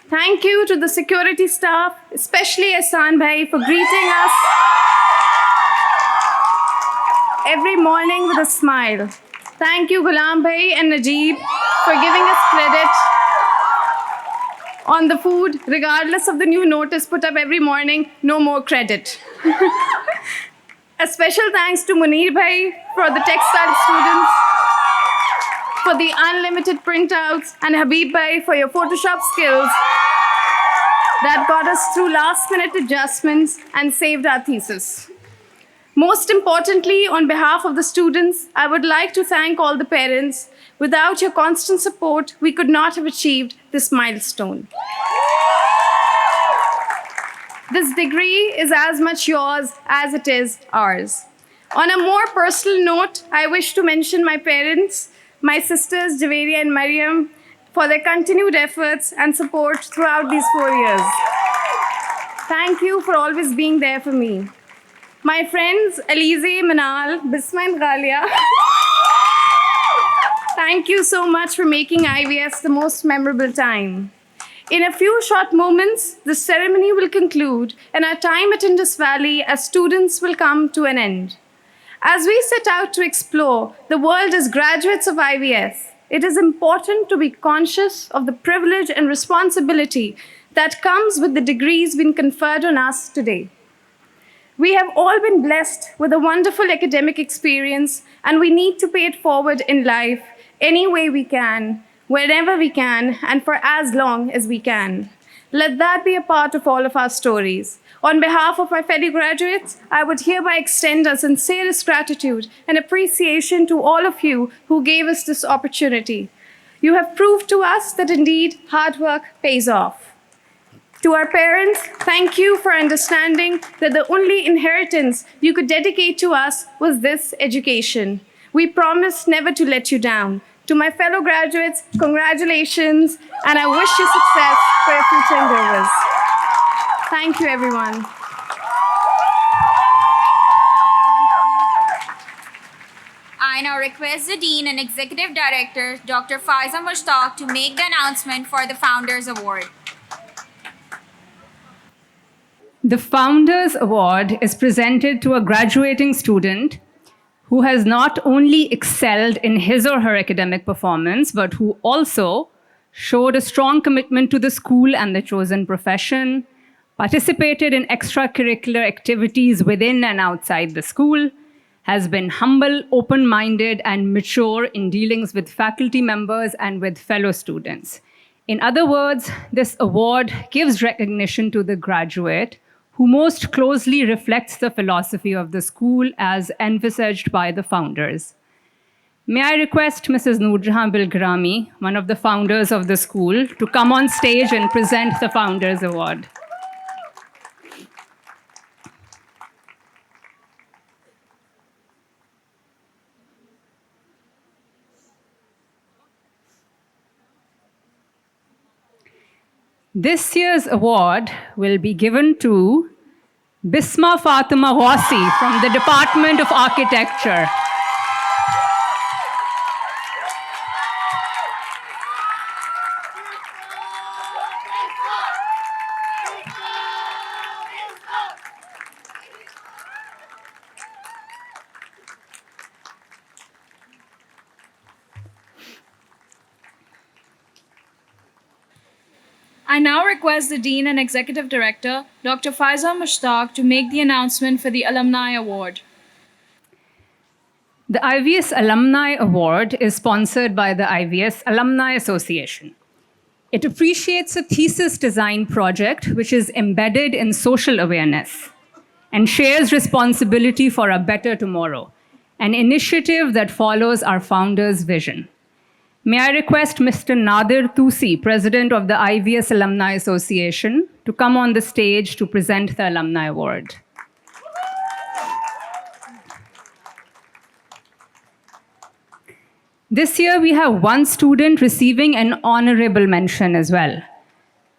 M: Thank you to the security staff, especially Ehsan Bhai, for greeting us every morning with a smile. Thank you, Ghulam Bhai and Najeeb, for giving us credit on the food, regardless of the new notice put up every morning, no more credit. A special thanks to Munir Bhai for the textile students, for the unlimited printouts, and Habib Bhai for your Photoshop skills that got us through last-minute adjustments and saved our thesis. Most importantly, on behalf of the students, I would like to thank all the parents. Without your constant support, we could not have achieved this milestone. This degree is as much yours as it is ours. On a more personal note, I wish to mention my parents, my sisters, Javeria and Mariam, for their continued efforts and support throughout these 4 years. Thank you for always being there for me. My friends, Alize, Manal, Bisma and Ghalia, thank you so much for making IVS the most memorable time. In a few short moments, the ceremony will conclude and our time at Indus Valley as students will come to an end. As we set out to explore the world as graduates of IVS, it is important to be conscious of the privilege and responsibility that comes with the degrees being conferred on us today. We have all been blessed with a wonderful academic experience, and we need to pay it forward in life any way we can, wherever we can, and for as long as we can. Let that be a part of all of our stories. On behalf of my fellow graduates, I would hereby extend our sincerest gratitude and appreciation to all of you who gave us this opportunity. You have proved to us that indeed hard work pays off. To our parents, thank you for understanding that the only inheritance you could dedicate to us was this education. We promise never to let you down. To my fellow graduates, congratulations, and I wish you success for your future endeavors. Thank you, everyone.
B: I now request the Dean and Executive Director, Dr. Faiza Mushtaq, to make the announcement for the Founders Award.
F: The Founders Award is presented to a graduating student who has not only excelled in his or her academic performance, but who also showed a strong commitment to the school and the chosen profession, participated in extracurricular activities within and outside the school, has been humble, open-minded, and mature in dealings with faculty members and with fellow students. In other words, this award gives recognition to the graduate who most closely reflects the philosophy of the school as envisaged by the founders. May I request Mrs. Noorjahan Bilgrami, one of the founders of the school, to come on stage and present the Founders Award. This year's award will be given to Bisma Fatima Ghassi from the Department of Architecture.
A: I now request the Dean and Executive Director, Dr. Faiza Mushtaq, to make the announcement for the Alumni Award.
F: The IVS Alumni Award is sponsored by the IVS Alumni Association. It appreciates a thesis design project which is embedded in social awareness and shares responsibility for a better tomorrow, an initiative that follows our founder's vision. May I request Mr. Nadir Tusi, President of the IVS Alumni Association, to come on the stage to present the Alumni Award. This year, we have one student receiving an honorable mention as well,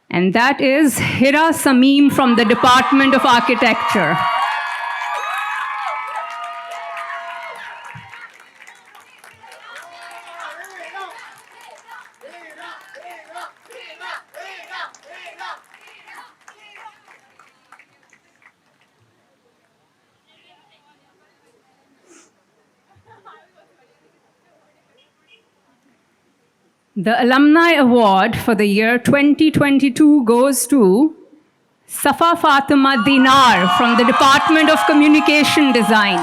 F: and that is Hira Sameem from the Department of Architecture. The Alumni Award for the year 2022 goes to Safa Fatima Dinar from the Department of Communication Design.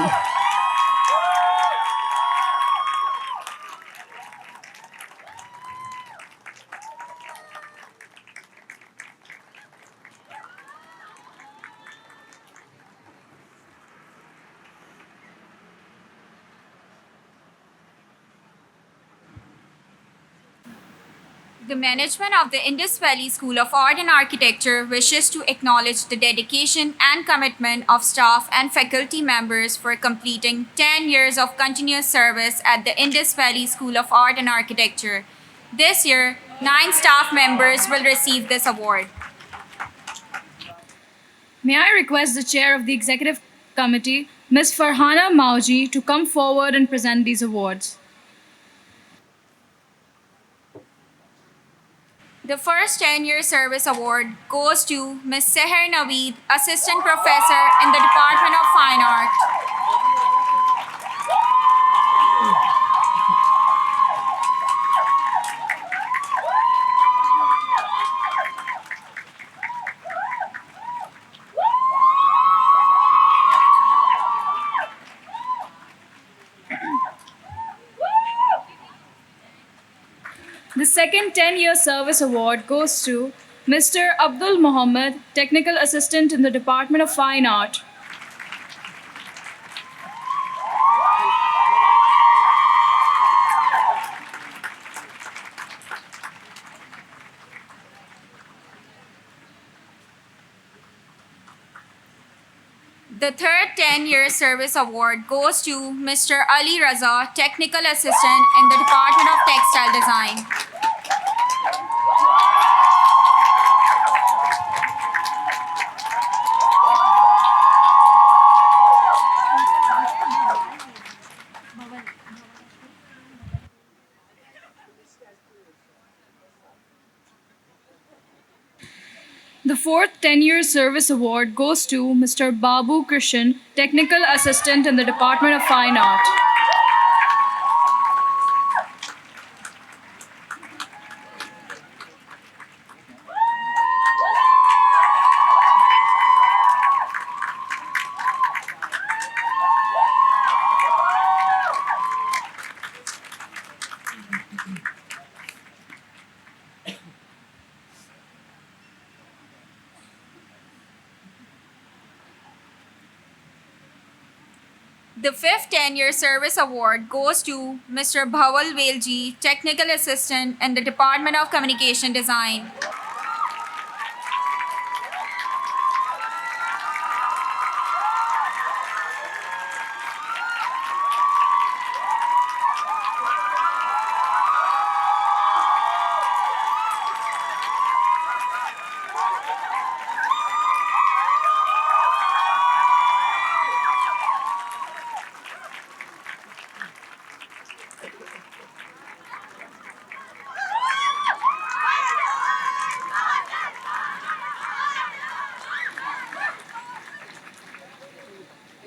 B: The management of the Indus Valley School of Art and Architecture wishes to acknowledge the dedication and commitment of staff and faculty members for completing 10 years of continuous service at the Indus Valley School of Art and Architecture. This year, 9 staff members will receive this award.
A: May I request the Chair of the Executive Committee, Ms. Farhana Mauji, to come forward and present these awards.
B: The first 10-year service award goes to Ms. Seher Naveed, Assistant Professor in the Department of Fine Art.
A: The second 10-year service award goes to Mr. Abdul Muhammad, Technical Assistant in the Department of Fine Art.
B: The third 10-year service award goes to Mr. Ali Raza, Technical Assistant in the Department of Textile Design.
A: The fourth 10-year service award goes to Mr. Babu Krishan, Technical Assistant in the Department of Fine Art.
B: The fifth 10-year service award goes to Mr. Bhaval Velji, Technical Assistant in the Department of Communication Design.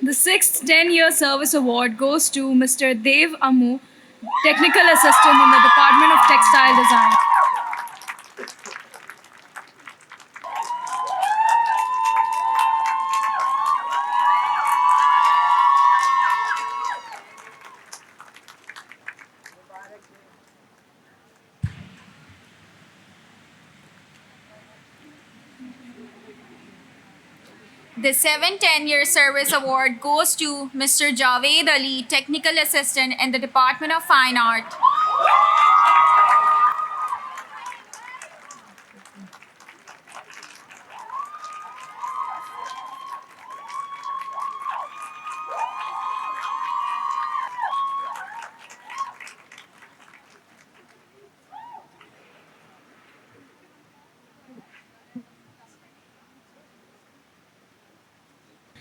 A: The sixth 10-year service award goes to Mr. Dev Amu, Technical Assistant in the Department of Textile Design.
B: The 7-10-year service award goes to Mr. Javed Ali, Technical Assistant in the Department of Fine Art.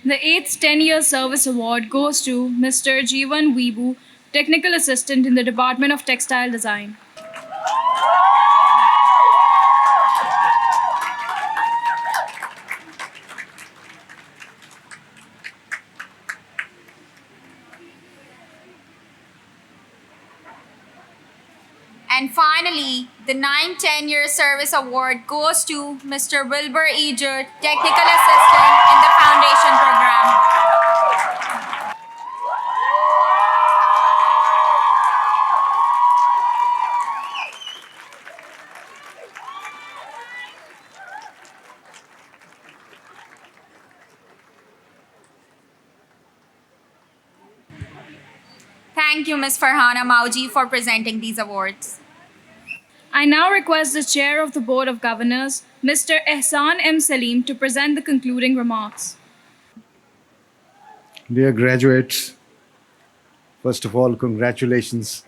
A: The 8th 10-year service award goes to Mr. Jeevan Weebu, Technical Assistant in the Department of Textile Design.
B: And finally, the 9-10-year service award goes to Mr. Wilbur Eger, Technical Assistant in the Foundation Program. Thank you, Ms. Farhana Mauji, for presenting these awards.
A: I now request the Chair of the Board of Governors, Mr. Ehsan M. Salim, to present the concluding remarks.
D: Dear graduates, first of all, congratulations.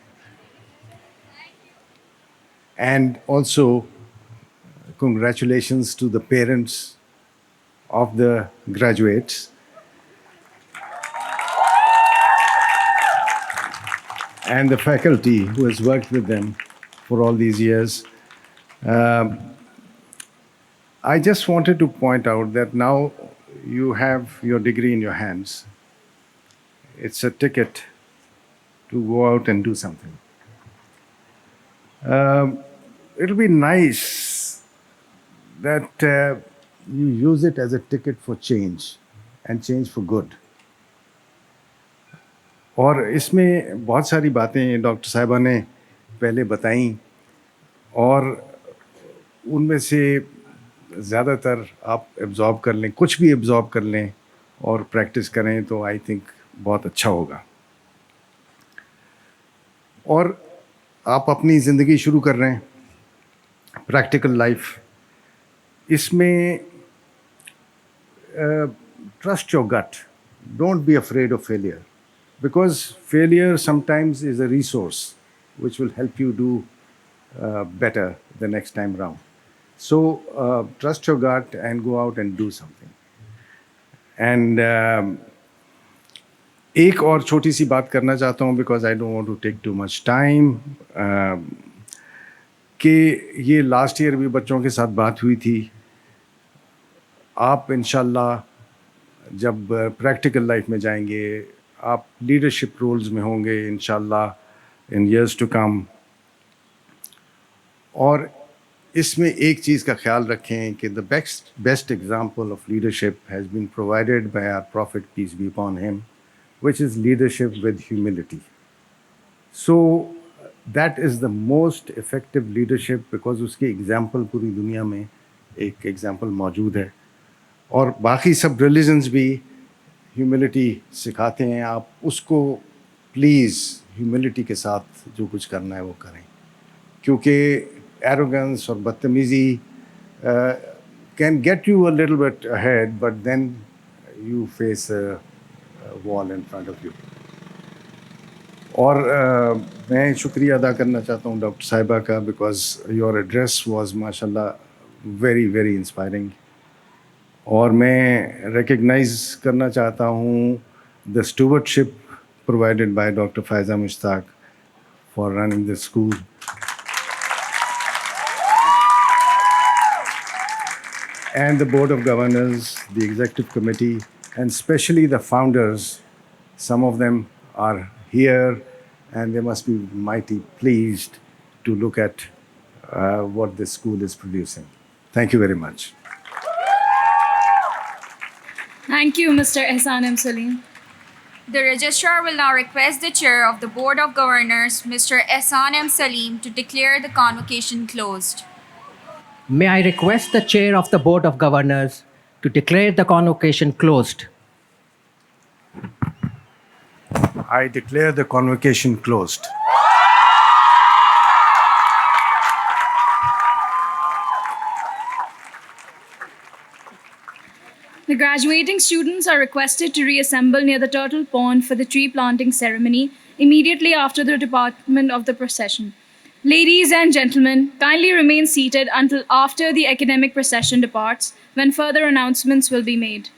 D: And also, congratulations to the parents of the graduates. And the faculty who has worked with them for all these years. I just wanted to point out that now you have your degree in your hands. It's a ticket to go out and do something. It'll be nice that you use it as a ticket for change and change for good. और इसमें बहुत सारी बातें doctor साहिबा ने पहले बताई और उनमें से ज़्यादातर आप एब्जॉर्ब कर लें, कुछ भी एब्जॉर्ब कर लें और प्रैक्टिस करें तो आई थिंक बहुत अच्छा होगा। और आप अपनी ज़िंदगी शुरू कर रहे हैं, प्रैक्टिकल लाइफ, इसमें trust your gut, don't be afraid of failure, because failure sometimes is a resource which will help you do better the next time round. So trust your gut and go out and do something. And एक और छोटी सी बात करना चाहता हूँ because I don't want to take too much time, कि ये last year भी बच्चों के साथ बात हुई थी। आप इंशाल्लाह जब प्रैक्टिकल लाइफ में जाएंगे, आप लीडरशिप रोल्स में होंगे इंशाल्लाह इन ईयर्स टू कम। और इसमें एक चीज़ का ख्याल रखें कि the best example of leadership has been provided by our prophet peace be upon him, which is leadership with humility. So that is the most effective leadership because उसकी example पूरी दुनिया में एक एग्जाम्पल मौजूद है। और बाकी सब रिलीजन्स भी ह्यूमिलिटी सिखाते हैं, आप उसको प्लीज़ ह्यूमिलिटी के साथ जो कुछ करना है वो करें, क्योंकि एरोगेंस और बदतमीज़ी can get you a little bit ahead but then you face wall in front of you. और मैं शुक्रिया अदा करना चाहता हूँ डॉक्टर साहिबा का बिकॉज योर एड्रेस वाज माशाल्लाह वेरी वेरी इंस्पायरिंग। और मैं रिकग्नाइज करना चाहता हूँ the stewardship provided by doctor Faiza Mushtaq for running the school. And the Board of Governors, the Executive Committee, and especially the founders. Some of them are here and they must be mighty pleased to look at what this school is producing. Thank you very much.
A: Thank you, Mr. Ehsan M. Salim.
B: The Registrar will now request the Chair of the Board of Governors, Mr. Ehsan M. Salim, to declare the convocation closed.
C: May I request the Chair of the Board of Governors, to declare the convocation closed.
D: I declare the convocation closed.
A: The graduating students are requested to reassemble near the Turtle Pond for the tree planting ceremony immediately after the department of the procession. Ladies and gentlemen, kindly remain seated until after the academic procession departs, when further announcements will be made.